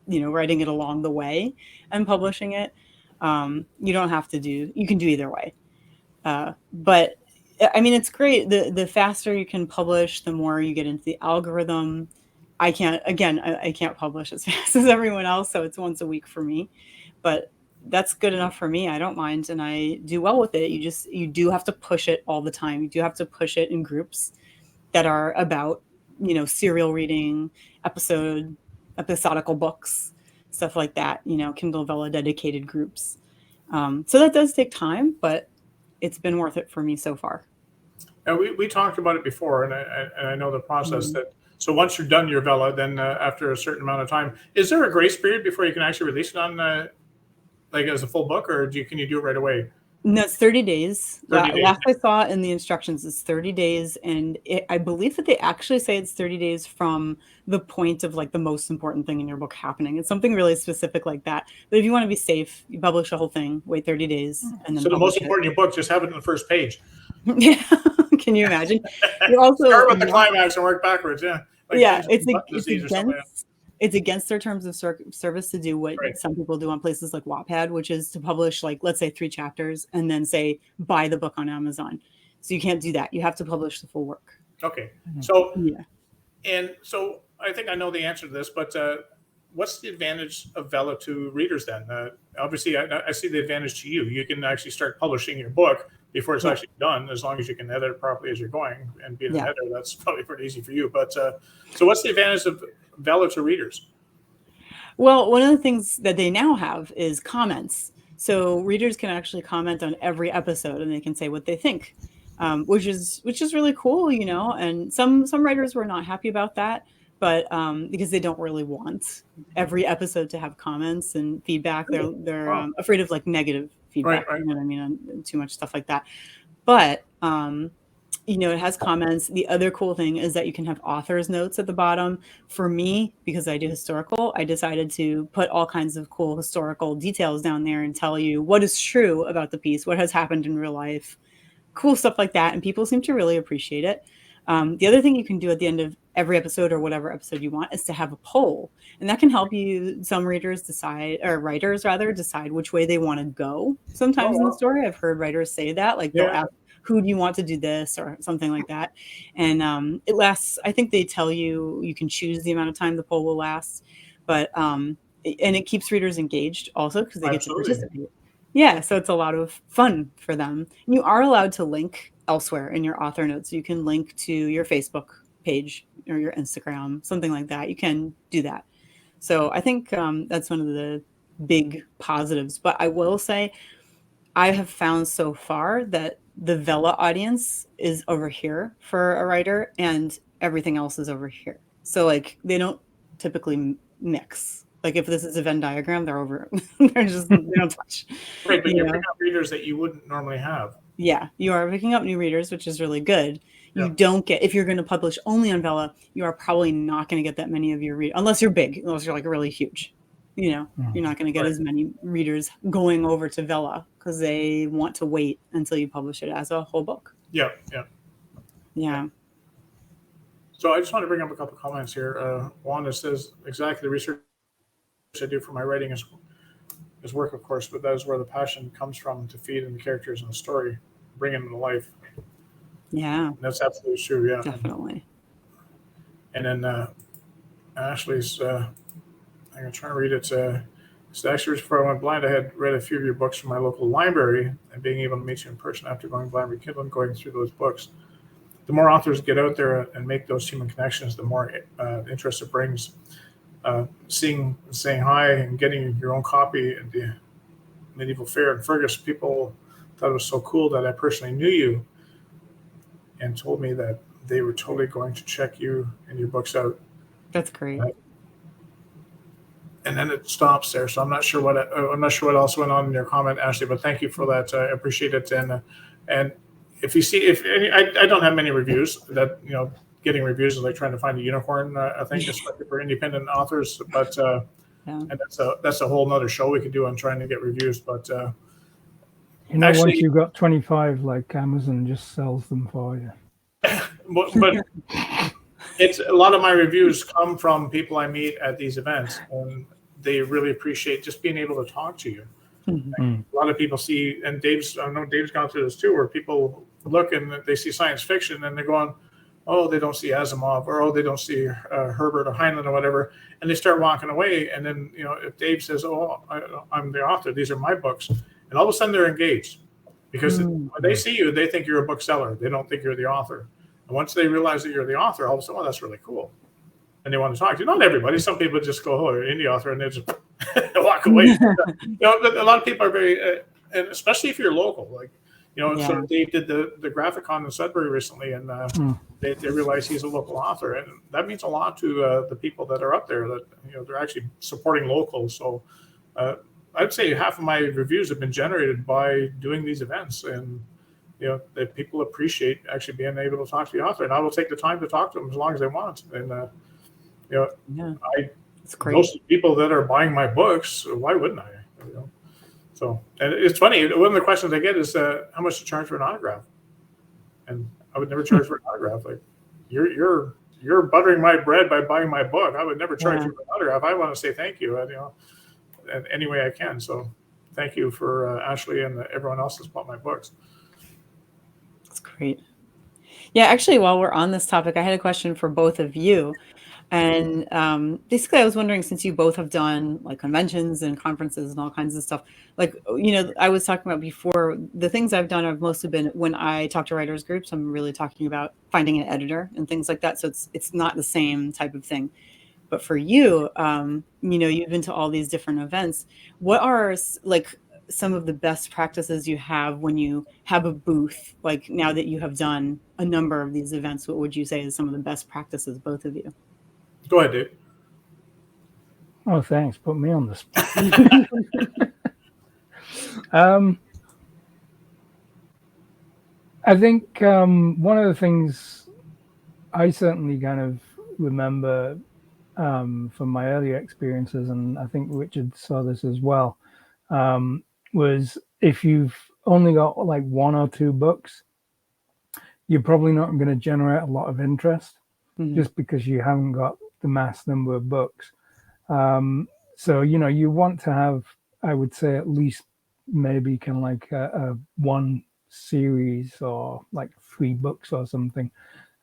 writing it along the way and publishing it. You don't have to you can do either way. But I mean, it's great. The faster you can publish, the more you get into the algorithm. I can't publish as fast as everyone else. So it's once a week for me, but that's good enough for me. I don't mind. And I do well with it. You do have to push it all the time. You do have to push it in groups that are about, serial reading, episodical books, stuff like that, Kindle Vela dedicated groups. So that does take time, but it's been worth it for me so far. We talked about it before, and I know the process that. So once you're done your Vela, then after a certain amount of time, is there a grace period before you can actually release it on as a full book, or can you do it right away? No, it's 30 days. Last I saw in the instructions, it's 30 days. And I believe that they actually say it's 30 days from the point of the most important thing in your book happening. It's something really specific like that. But if you want to be safe, you publish the whole thing, wait 30 days. And then so the most important in your book, just have it in the first page. Yeah. Can you imagine? You also start with the climax and work backwards. Yeah. It's against their terms of service to do what some people do on places like Wattpad, which is to publish let's say 3 chapters and then say buy the book on Amazon. So you can't do that. You have to publish the full work. Okay. So and so I think I know the answer to this, but what's the advantage of Vela to readers then? Obviously, I see the advantage to you. You can actually start publishing your book before it's actually done, as long as you can edit it properly as you're going. And being an editor, that's probably pretty easy for you. But so what's the advantage of Vela to readers? Well, one of the things that they now have is comments. So readers can actually comment on every episode, and they can say what they think, which is really cool, And some writers were not happy about that. but because they don't really want every episode to have comments and feedback. They're afraid of like negative feedback. Right. You know what I mean? And too much stuff like that. But you know, it has comments. The other cool thing is that you can have author's notes at the bottom. For me, because I do historical, I decided to put all kinds of cool historical details down there and tell you what is true about the piece, what has happened in real life, cool stuff like that. And people seem to really appreciate it. The other thing you can do at the end of every episode or whatever episode you want is to have a poll. And that can help you, some readers decide, or writers rather, decide which way they want to go. Sometimes in the story, I've heard writers say that, like they'll ask, who do you want to do this or something like that. And it lasts, I think they tell you, you can choose the amount of time the poll will last. But, and it keeps readers engaged also because they get to participate. Yeah, so it's a lot of fun for them. And you are allowed to link elsewhere in your author notes. You can link to your Facebook page or your Instagram, something like that. You can do that. So I think that's one of the big positives. But I will say, I have found so far that the Vela audience is over here for a writer and everything else is over here. So like they don't typically mix. Like if this is a Venn diagram, they're over. They're just, they don't touch. Right, but you're picking up readers that you wouldn't normally have. Yeah, you are picking up new readers, which is really good. You don't get, if you're going to publish only on Vela, you are probably not going to get that many of your readers, unless you're big, unless you're like really huge. You know, you're not going to get as many readers going over to Vela because they want to wait until you publish it as a whole book. Yeah. So I just want to bring up a couple of comments here. Wanda says, exactly the research I do for my writing is work, of course, but that is where the passion comes from to feed in the characters and the story, bring them to life. Yeah. And that's absolutely true, yeah. Definitely. And then Ashley's, I'm going to try and read it. It's actually before I went blind, I had read a few of your books from my local library, and being able to meet you in person after going blind rekindling, going through those books. The more authors get out there and make those human connections, the more interest it brings. Saying hi and getting your own copy at the medieval fair in Fergus, people thought it was so cool that I personally knew you and told me that they were totally going to check you and your books out. That's great. And then it stops there, so I'm not sure what else went on in your comment, Ashley. But thank you for that. I appreciate it. And if you see, I don't have many reviews. That getting reviews is like trying to find a unicorn. I think, especially for independent authors. But and that's a whole nother show we could do on trying to get reviews. But actually, once you've got 25, like Amazon just sells them for you. but it's a lot of my reviews come from people I meet at these events, and they really appreciate just being able to talk to you. A lot of people see, and I know Dave's gone through this too, where people look and they see science fiction and they're going, oh, they don't see Asimov, or oh, they don't see Herbert or Heinlein or whatever, and they start walking away. And then if Dave says, oh, I'm the author, these are my books, and all of a sudden they're engaged because when they see you, they think you're a bookseller. They don't think you're the author. And once they realize that you're the author, all of a sudden, oh, that's really cool. And they want to talk to you. Not everybody. Some people just go, oh, you're an indie author, and they just walk away. A lot of people are very, and especially if you're local. Like, so Dave did the Graphicon in Sudbury recently, and they realize he's a local author. And that means a lot to the people that are up there that, they're actually supporting local. So I'd say half of my reviews have been generated by doing these events. And that people appreciate actually being able to talk to the author, and I will take the time to talk to them as long as they want. And it's great. Most people that are buying my books, why wouldn't I? So, and it's funny. One of the questions I get is how much to charge for an autograph, and I would never charge for an autograph. Like you're buttering my bread by buying my book. I would never charge you for an autograph. I want to say thank you, and any way I can. So, thank you for Ashley and everyone else that's bought my books. Great. Yeah, actually, while we're on this topic, I had a question for both of you. And basically, I was wondering, since you both have done like conventions and conferences and all kinds of stuff, like, I was talking about before, the things I've done have mostly been when I talk to writers groups, I'm really talking about finding an editor and things like that. So it's not the same type of thing. But for you, you've been to all these different events. What are like some of the best practices you have when you have a booth? Like now that you have done a number of these events, what would you say is some of the best practices, both of you? Go ahead, Dave. Oh, thanks. Put me on the spot. I think one of the things I certainly kind of remember from my earlier experiences, and I think Richard saw this as well, was if you've only got like one or two books, you're probably not going to generate a lot of interest just because you haven't got the mass number of books. So, you want to have, I would say, at least maybe kind of like a one series or like 3 books or something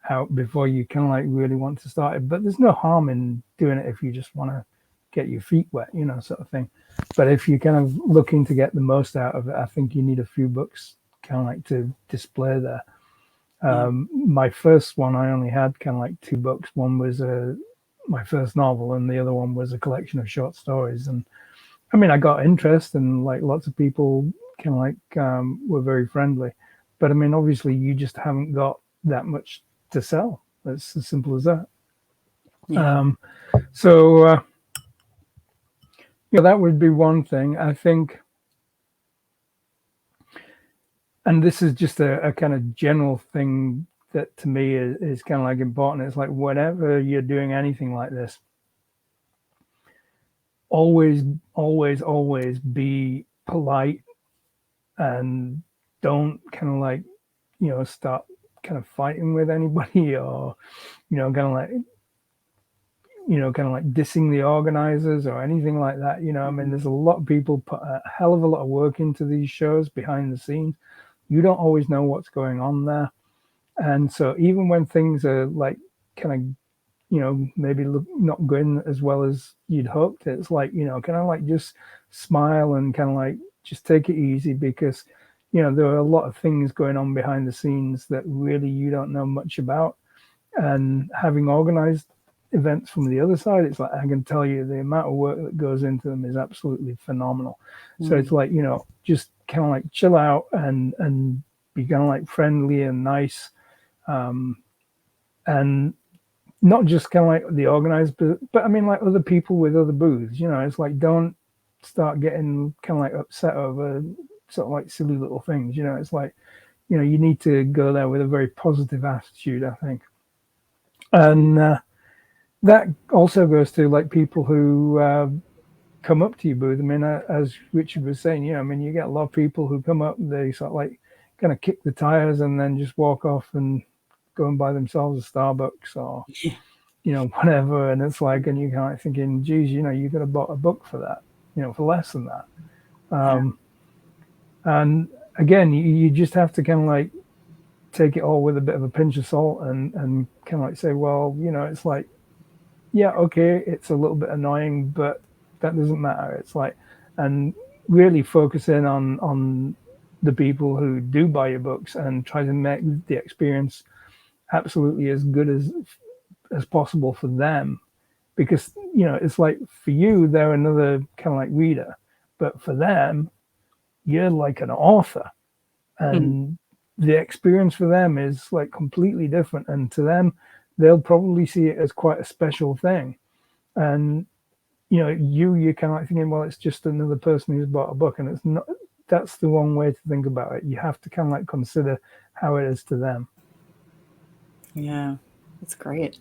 out before you kind of like really want to start it. But there's no harm in doing it if you just want to get your feet wet, sort of thing. But if you're kind of looking to get the most out of it, I think you need a few books kind of like to display there. My first one, I only had kind of like 2 books. One was my first novel, and the other one was a collection of short stories. And I mean, I got interest, and like lots of people kind of like were very friendly. But I mean, obviously, you just haven't got that much to sell. It's as simple as that. Yeah. So that would be one thing, I think. And this is just a kind of general thing that to me is kind of like important. It's like whenever you're doing anything like this, always be polite and don't kind of like, start kind of fighting with anybody or, kind of like, dissing the organizers or anything like that. I mean, there's a lot of people put a hell of a lot of work into these shows behind the scenes. You don't always know what's going on there. And so even when things are like kind of, maybe not going as well as you'd hoped, it's like, kind of like just smile and kind of like just take it easy because, there are a lot of things going on behind the scenes that really you don't know much about. And having organized events from the other side, it's like, I can tell you the amount of work that goes into them is absolutely phenomenal. So it's like, just kind of like chill out and be kind of like friendly and nice. And not just kind of like the organized, but I mean like other people with other booths, it's like, don't start getting kind of like upset over sort of like silly little things, it's like, you need to go there with a very positive attitude, I think. And that also goes to like people who come up to your booth. I mean, as Richard was saying, I mean, you get a lot of people who come up, they sort of like kind of kick the tires and then just walk off and go and buy themselves a Starbucks or, whatever. And it's like, and you're kind of thinking, geez, you could have bought a book for that, for less than that. And again, you just have to kind of like take it all with a bit of a pinch of salt and kind of like say, well, it's like, yeah, okay, it's a little bit annoying, but that doesn't matter. It's like, and really focus in on the people who do buy your books and try to make the experience absolutely as good as possible for them, because it's like for you they're another kind of like reader, but for them you're like an author, and the experience for them is like completely different, and to them they'll probably see it as quite a special thing. And you're kind of like thinking, well, it's just another person who's bought a book, and it's not. That's the wrong way to think about it. You have to kind of like consider how it is to them. Yeah, that's great.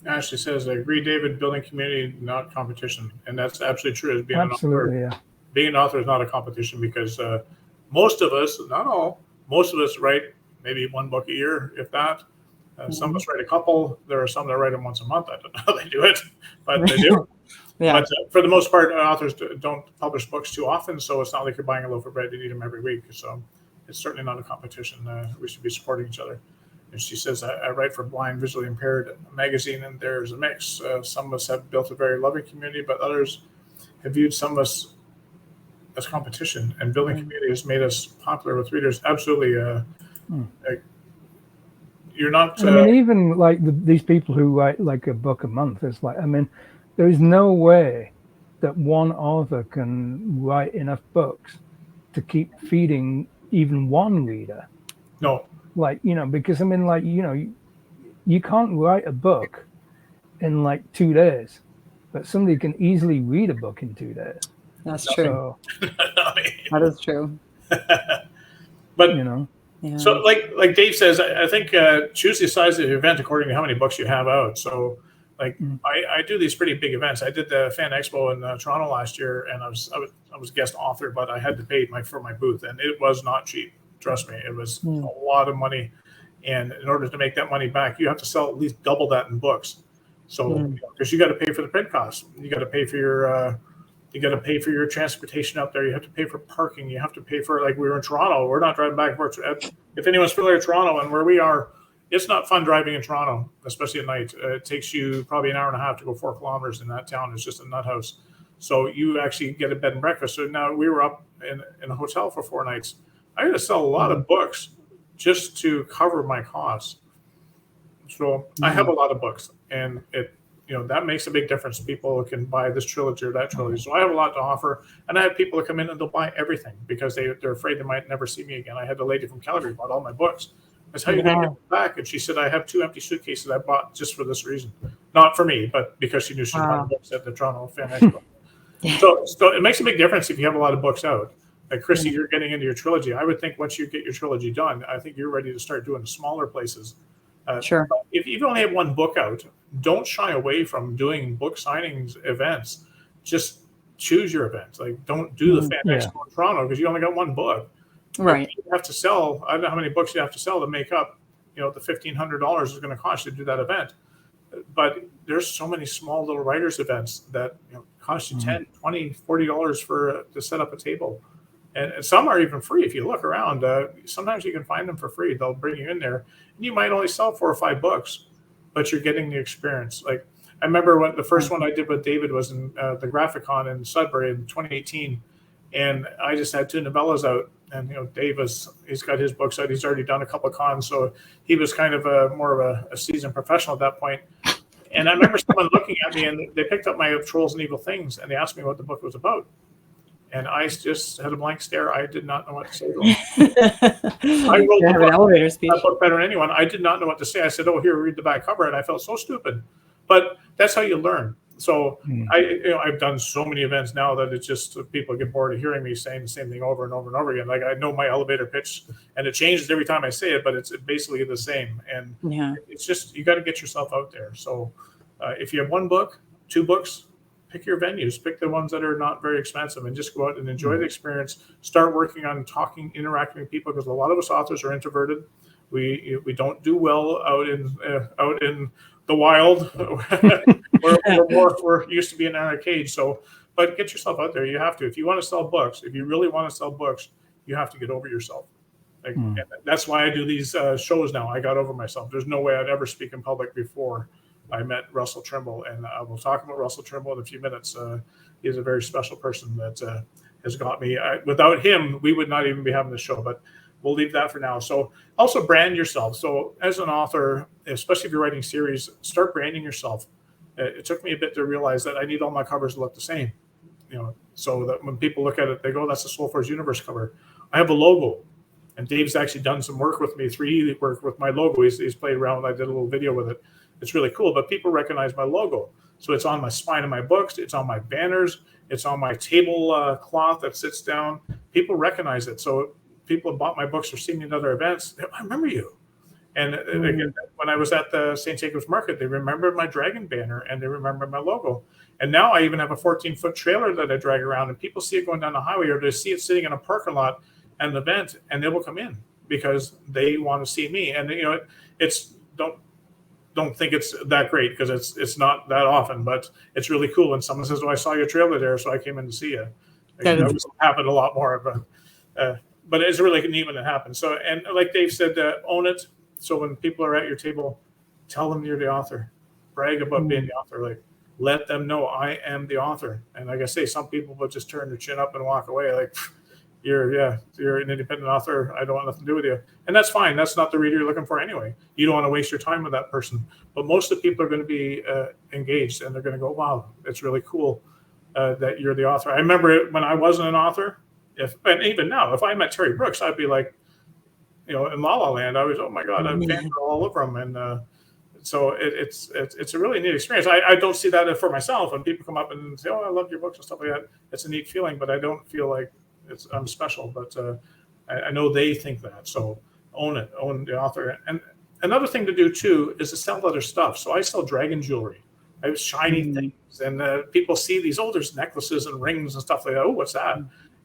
Ashley says, I agree, David, building community, not competition. And that's absolutely true. As being Absolutely, an author, being an author is not a competition because most of us, not all, most of us write maybe 1 book a year, if that. Some of us write a couple. There are some that write them once a month. I don't know how they do it, but they do. Yeah. But for the most part, authors don't publish books too often, so it's not like you're buying a loaf of bread. You need them every week. So it's certainly not a competition. We should be supporting each other. And she says, I write for Blind, Visually Impaired magazine, and there's a mix. Some of us have built a very loving community, but others have viewed some of us as competition. And building community has made us popular with readers. Absolutely. You're not. I mean, even like these people who write like a book a month, it's like, I mean, there is no way that one author can write enough books to keep feeding even one reader. No. Like, because I mean, like, you can't write a book in like 2 days, but somebody can easily read a book in 2 days. That's true. So, That is true. But you know, Yeah. so like Dave says, I think choose the size of the event according to how many books you have out. So like I do these pretty big events. I did the Fan Expo in Toronto last year, and I was guest author, but I had to pay for my booth, and it was not cheap. Trust me, it was a lot of money. And in order to make that money back, you have to sell at least double that in books. So because you got to pay for the print costs, you got to pay for your transportation up there. You have to pay for parking. You have to pay for, like, we were in Toronto. We're not driving back and forth. If anyone's familiar with Toronto and where we are, it's not fun driving in Toronto, especially at night. It takes you probably an hour and a half to go 4 kilometers in that town. It's just a nut house. So you actually get a bed and breakfast. So now we were up in a hotel for 4 nights. I had to sell a lot of books just to cover my costs. So I have a lot of books, and that makes a big difference. People can buy this trilogy or that trilogy. So I have a lot to offer, and I have people that come in and they'll buy everything because they're afraid they might never see me again. I had a lady from Calgary bought all my books. I said, how are you going to get them back? And she said, I have 2 empty suitcases I bought just for this reason. Not for me, but because she knew she'd buy books at the Toronto Fan Expo. So it makes a big difference if you have a lot of books out. Like Christie, you're getting into your trilogy. I would think once you get your trilogy done, I think you're ready to start doing the smaller places. Sure. If you only have 1 book out, don't shy away from doing book signings events. Just choose your event. Like, don't do the Fan Expo in Toronto because you only got 1 book. Right. You have to sell. I don't know how many books you have to sell to make up, the $1,500 is going to cost you to do that event. But there's so many small little writers events that cost you $10, $20, $40 to set up a table. And some are even free. If you look around, sometimes you can find them for free. They'll bring you in there. And you might only sell 4 or 5 books, but you're getting the experience. Like, I remember when the first one I did with David was in the Graphicon in Sudbury in 2018. And I just had 2 novellas out. And, Dave he's got his books out. He's already done a couple of cons. So he was kind of more of a seasoned professional at that point. And I remember someone looking at me, and they picked up my Trolls and Evil Things, and they asked me what the book was about. And I just had a blank stare. I did not know what to say to them. I wrote an elevator speech. That book better than anyone. I did not know what to say. I said, "Oh, here, read the back cover," and I felt so stupid. But that's how you learn. So I've done so many events now that it's just people get bored of hearing me saying the same thing over and over and over again. Like, I know my elevator pitch, and it changes every time I say it, but it's basically the same. And it's just, you got to get yourself out there. So if you have 1 book, 2 books, pick your venues, pick the ones that are not very expensive, and just go out and enjoy the experience. Start working on talking, interacting with people, because a lot of us authors are introverted. We don't do well out in the wild. we're used to being in our cage. So, but get yourself out there. You have to. If you want to sell books, if you really want to sell books, you have to get over yourself. Like, and that's why I do these shows now. I got over myself. There's no way I'd ever speak in public before I met Russell Trimble, and I will talk about Russell Trimble in a few minutes. He's a very special person that has got me. Without him, we would not even be having the show, but we'll leave that for now. So also brand yourself. So as an author, especially if you're writing series, start branding yourself. It took me a bit to realize that I need all my covers to look the same, so that when people look at it, they go, "That's the Soul Forge Universe cover." I have a logo, and Dave's actually done some work with me, 3D work with my logo. He's played around. I did a little video with it. It's really cool, but people recognize my logo. So it's on my spine of my books. It's on my banners. It's on my table cloth that sits down. People recognize it. So people have bought my books or seen me at other events. I remember you. And when I was at the St. Jacobs Market, they remembered my dragon banner and they remembered my logo. And now I even have a 14-foot trailer that I drag around, and people see it going down the highway, or they see it sitting in a parking lot at an event, and they will come in because they want to see me. And it's don't think it's that great, because it's not that often, but it's really cool when someone says, "Oh, I saw your trailer there, so I came in to see you." That happened a lot more, but it's really neat when it happens. So, and like Dave said, own it. So when people are at your table, tell them you're the author. Brag about being the author. Like, let them know I am the author. And like I say, some people will just turn their chin up and walk away. Like, you're an independent author. I don't want nothing to do with you. And that's fine. That's not the reader you're looking for anyway. You don't want to waste your time with that person. But most of the people are going to be engaged, and they're going to go, "Wow, it's really cool that you're the author." I remember when I wasn't an author, and even now, if I met Terry Brooks, I'd be like, in La La Land, I was, "Oh my God, I'm fangirl all over him." And so it's a really neat experience. I don't see that for myself. When people come up and say, "Oh, I love your books" and stuff like that, it's a neat feeling. But I don't feel like I'm special. But I know they think that. So own it, own the author. And another thing to do too is to sell other stuff. So I sell dragon jewelry. I have shiny things, and people see these. Oh, there's necklaces and rings and stuff like that. Oh, what's that?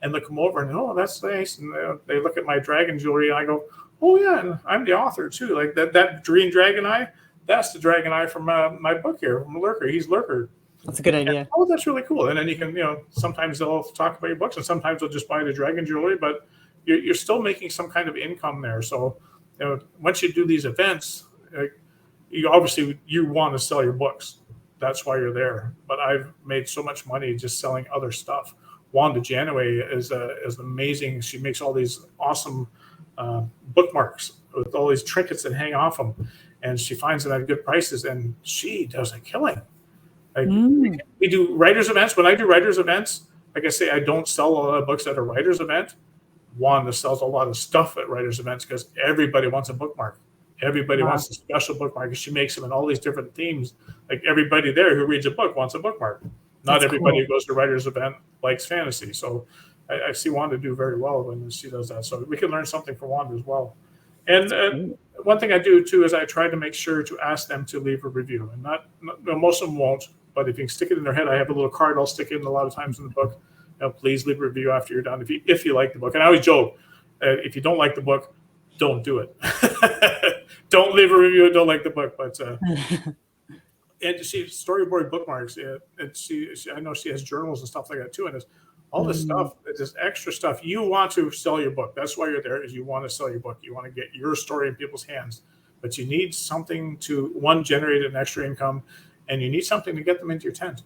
And they come over and, oh, that's nice. And they look at my dragon jewelry, and I go, oh yeah, and I'm the author too. Like that green dragon eye. That's the dragon eye from my book here, from Lurker. He's Lurker. That's a good idea. And, oh, that's really cool. And then you can, sometimes they'll talk about your books, and sometimes they'll just buy the dragon jewelry, but you're still making some kind of income there. So, once you do these events, you obviously want to sell your books. That's why you're there. But I've made so much money just selling other stuff. Wanda Janaway is amazing. She makes all these awesome bookmarks with all these trinkets that hang off them. And she finds them at good prices, and she does a killing. Like, we do writers events. When I do writers events, like I say, I don't sell a lot of books at a writers event. Wanda sells a lot of stuff at writers events because everybody wants a bookmark. Everybody wants a special bookmark, and she makes them in all these different themes. Like everybody there who reads a book wants a bookmark. Not everybody who goes to a writers event likes fantasy. So I see Wanda do very well when she does that. So we can learn something from Wanda as well. And one thing I do too is I try to make sure to ask them to leave a review, and not most of them won't, but if you can stick it in their head, I have a little card I'll stick in a lot of times in the book. Please leave a review after you're done if you like the book. And I always joke, if you don't like the book, don't do it. Don't leave a review and don't like the book. But and she storyboard bookmarks. And she I know she has journals and stuff like that too. And it's all this stuff, this extra stuff. You want to sell your book. That's why you're there. Is you want to sell your book. You want to get your story in people's hands. But you need something to generate an extra income, and you need something to get them into your tent.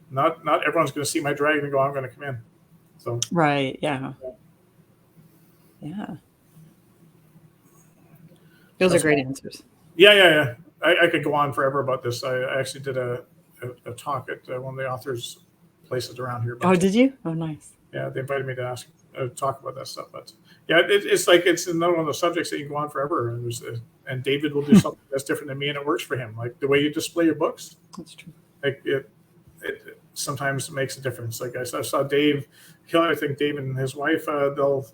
Not everyone's going to see my dragon and go, I'm going to come in. So right, yeah. Those are great answers. Yeah. I could go on forever about this. I actually did a talk at one of the authors' places around here. Oh, did you? Oh, nice. Yeah, they invited me to talk about that stuff. But yeah, it's like it's another one of those subjects that you can go on forever. And David will do something that's different than me, and it works for him. Like the way you display your books. That's true. Like it sometimes makes a difference. Like I saw Dave. I think Dave and his wife they'll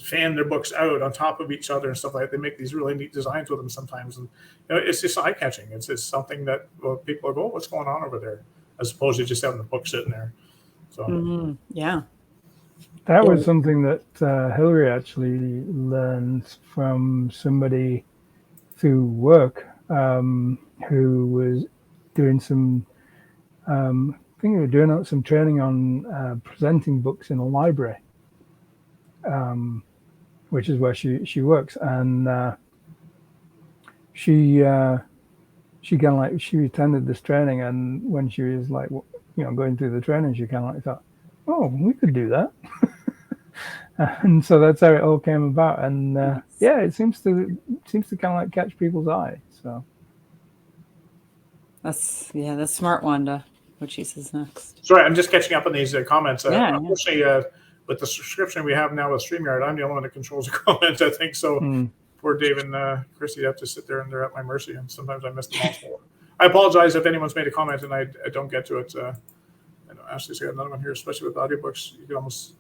fan their books out on top of each other and stuff like that. They make these really neat designs with them sometimes, and it's just eye catching. It's something that people go, oh, what's going on over there, as opposed to just having the book sitting there. So yeah, that was something that Hillary actually learned from somebody through work who was doing some. I think we were doing some training on presenting books in a library, which is where she works, and she kind of like she attended this training, and when she was like going through the training, she kind of like thought, oh, we could do that. And so that's how it all came about, and it seems to kind of like catch people's eye. So that's smart, Wanda. What she says next. Sorry, I'm just catching up on these comments. Unfortunately, with the subscription we have now with StreamYard, I'm the only one that controls the comments, I think. So poor Dave and Christy have to sit there, and they're at my mercy, and sometimes I miss them all. I apologize if anyone's made a comment and I don't get to it. I know Ashley's got another one here, especially with audiobooks. You can almost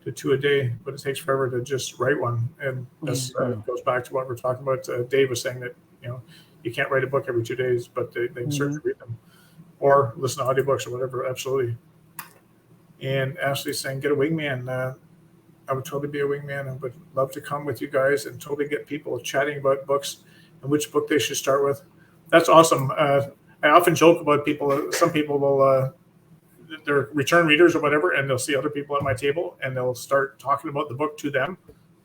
do 2 a day, but it takes forever to just write one. And this goes back to what we're talking about. Dave was saying that you can't write a book every 2 days, but they can certainly read them. Or listen to audiobooks or whatever, absolutely. And Ashley's saying, get a wingman. I would totally be a wingman and would love to come with you guys and totally get people chatting about books and which book they should start with. That's awesome. I often joke about people. Some people will, they're return readers or whatever, and they'll see other people at my table and they'll start talking about the book to them.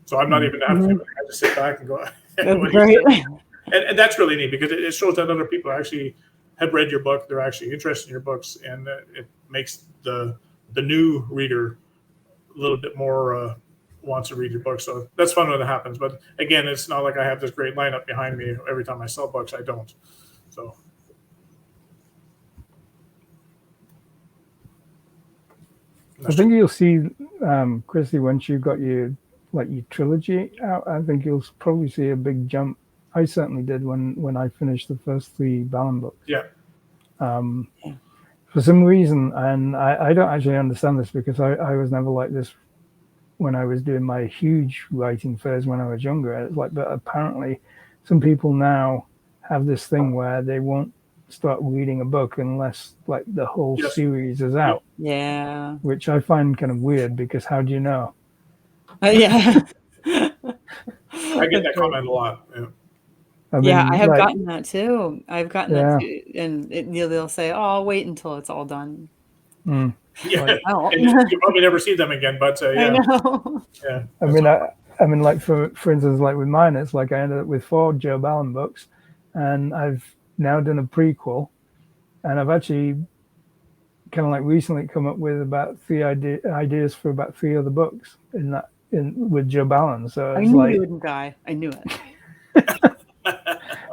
So I'm not even having to just sit back and go. That's great. And that's really neat because it shows that other people actually have read your book, they're actually interested in your books, and it makes the new reader a little bit more wants to read your book. So that's fun when it happens. But again, it's not like I have this great lineup behind me every time I sell books. I don't. So I think you'll see, Christy, once you've got your trilogy out, I think you'll probably see a big jump I certainly did when I finished the first 3 Ballon books. Yeah. For some reason, and I don't actually understand this because I was never like this when I was doing my huge writing phase when I was younger. It's like, but apparently some people now have this thing where they won't start reading a book unless like the whole series is out. Yeah. Which I find kind of weird because how do you know? Yeah. I get that comment a lot. Yeah. I mean, yeah, I have like, gotten that too. I've gotten that too. And they'll say, oh, I'll wait until it's all done. Yeah, like, Oh. and you probably never see them again. But I yeah, know. yeah. I mean, like for instance, like with mine, it's like I ended up with 4 Joe Ballon books, and I've now done a prequel, and I've actually kind of like recently come up with about 3 ideas for about 3 other books with Joe Ballon. So I it's knew like you wouldn't die. I knew it.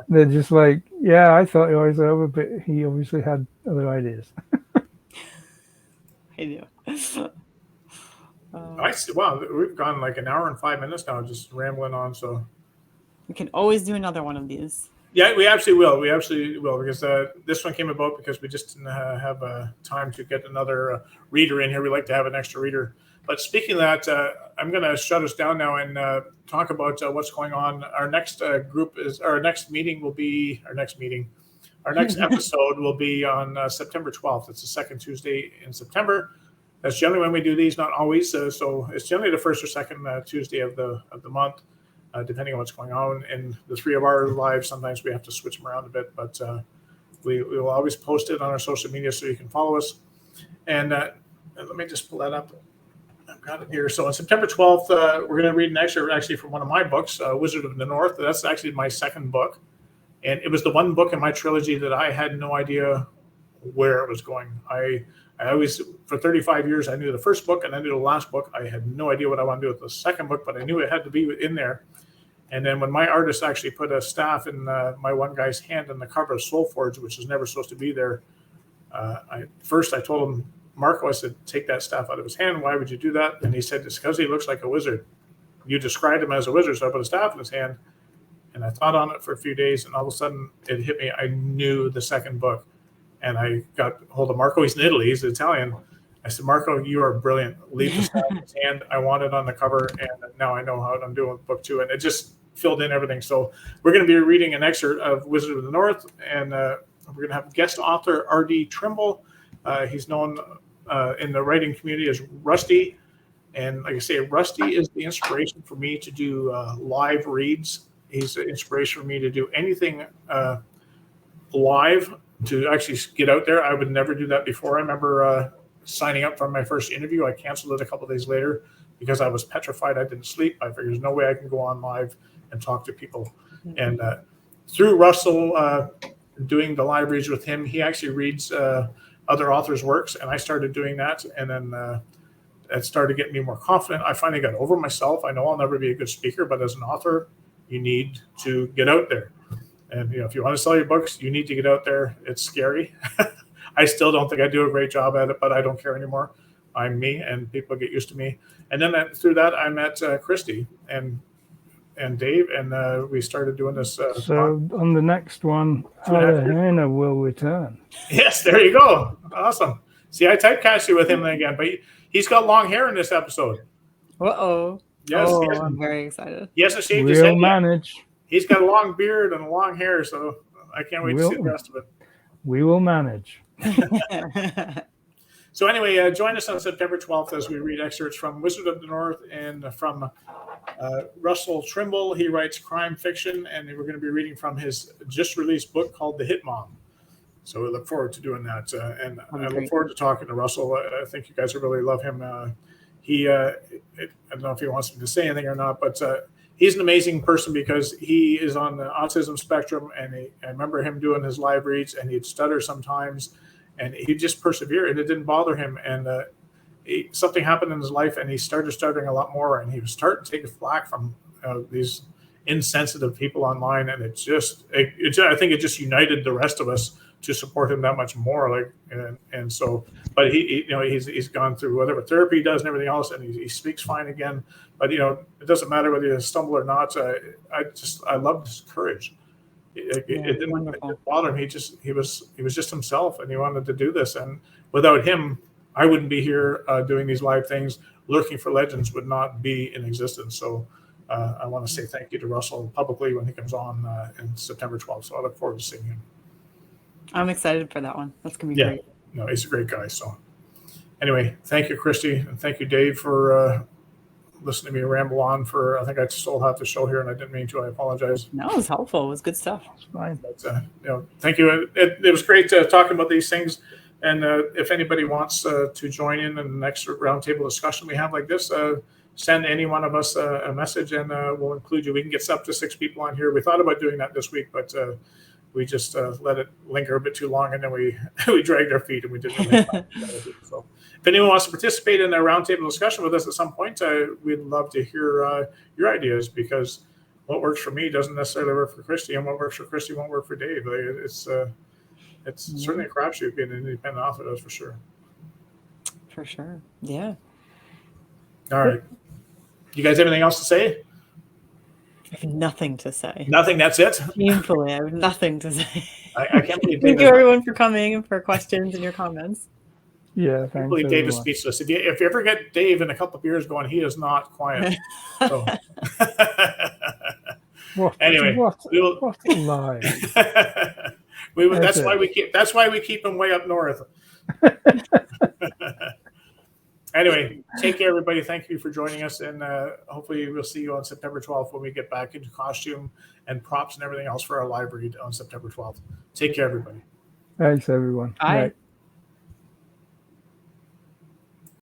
they're just like, yeah, I thought it was over, but he obviously had other ideas. I knew. I see. Wow, we've gone like an hour and 5 minutes now, just rambling on. So We can always do another one of these. yeah, we absolutely will. We absolutely will because this one came about because we just didn't have time to get another reader in here. We like to have an extra reader. But speaking of that, I'm going to shut us down now and talk about what's going on. Our next our next episode will be on September 12th. It's the second Tuesday in September. That's generally when we do these, not always. So it's generally the first or second Tuesday of the month, depending on what's going on in the 3 of our lives. Sometimes we have to switch them around a bit, but we will always post it on our social media so you can follow us. And let me just pull that up. I've got it here. So on September 12th, we're going to read an excerpt actually from one of my books, Wizard of the North. That's actually my second book. And it was the one book in my trilogy that I had no idea where it was going. I always, for 35 years, I knew the first book and I knew the last book. I had no idea what I wanted to do with the second book, but I knew it had to be in there. And then when my artist actually put a staff in my one guy's hand in the cover of Soul Forge, which is never supposed to be there, I told him, Marco, I said, take that staff out of his hand. Why would you do that? And he said, it's because he looks like a wizard. You described him as a wizard, so I put a staff in his hand. And I thought on it for a few days, and all of a sudden it hit me. I knew the second book. And I got hold of Marco. He's in Italy. He's Italian. I said, Marco, you are brilliant. Leave the staff in his hand. I want it on the cover, and now I know how I'm doing with book 2. And it just filled in everything. So we're going to be reading an excerpt of Wizard of the North, and we're going to have guest author R.D. Trimble. He's known in the writing community as Rusty. And like I say, Rusty is the inspiration for me to do live reads. He's the inspiration for me to do anything live, to actually get out there. I would never do that before. I remember signing up for my first interview. I canceled it a couple of days later because I was petrified. I didn't sleep. I figured there's no way I can go on live and talk to people. And through Russell doing the live reads with him, he actually reads other authors' works, and I started doing that. And then it started getting me more confident. I finally got over myself. I know I'll never be a good speaker, but as an author, you need to get out there. And if you want to sell your books, you need to get out there. It's scary. I still don't think I do a great job at it, but I don't care anymore. I'm me, and people get used to me. And then through that, I met Christie and Dave, and we started doing this. So on the next one, Hannah will return. Yes, there you go. Awesome. See, I typecast you with him again, but he's got long hair in this episode. Uh-oh. Yes, I'm very excited. He hasn't shaved his head manage. Yet. He's got a long beard and long hair, so I can't wait to see the rest of it. We will manage. So anyway, join us on September 12th as we read excerpts from Wizard of the North and from Russell Trimble. He writes crime fiction, and we're going to be reading from his just-released book called The Hit Mom. So we look forward to doing that, and I look forward to talking to Russell. I think you guys will really love him. I don't know if he wants me to say anything or not, but he's an amazing person because he is on the autism spectrum, and I remember him doing his live reads, and he'd stutter sometimes, and he'd just persevere, and it didn't bother him. And something happened in his life, and he started stuttering a lot more, and he was starting to take flack from these insensitive people online, and I think it just united the rest of us to support him that much more. Like, and so, but he's gone through whatever therapy he does and everything else, and he speaks fine again. But it doesn't matter whether you stumble or not. I loved his courage. It didn't bother him. He was just himself, and he wanted to do this. And without him, I wouldn't be here doing these live things. Lurking for Legends would not be in existence. So I want to say thank you to Russell publicly when he comes on in September 12th. So I look forward to seeing him. I'm excited for that one. That's going to be great. No, he's a great guy. So anyway, thank you, Christy, and thank you, Dave, for listening to me ramble on for, I think I stole half the show here, and I didn't mean to. I apologize. No, it was helpful. It was good stuff. It's fine. But, thank you. It was great talking about these things. And if anybody wants to join in the next roundtable discussion we have like this, send any one of us a message, and we'll include you. We can get up to 6 people on here. We thought about doing that this week, but we just let it linger a bit too long, and then we dragged our feet, and we didn't really So if anyone wants to participate in a roundtable discussion with us at some point, we'd love to hear your ideas, because what works for me doesn't necessarily work for Christy, and what works for Christy won't work for Dave. It's certainly a crapshoot being an independent author, that's for sure. For sure. Yeah. All right. You guys have anything else to say? I have nothing to say. Nothing, that's it? Painfully, I have nothing to say. I can't believe Thank you, everyone, for coming and for questions and your comments. Yeah, thanks. I can't believe Dave is speechless. If you ever get Dave in a couple of beers going, he is not quiet. So. Anyway, what a lie. That's why we keep him way up north. Anyway, take care, everybody. Thank you for joining us, and hopefully we'll see you on September 12th when we get back into costume and props and everything else for our library on September 12th. Take care, everybody. Thanks, everyone. Bye. Right.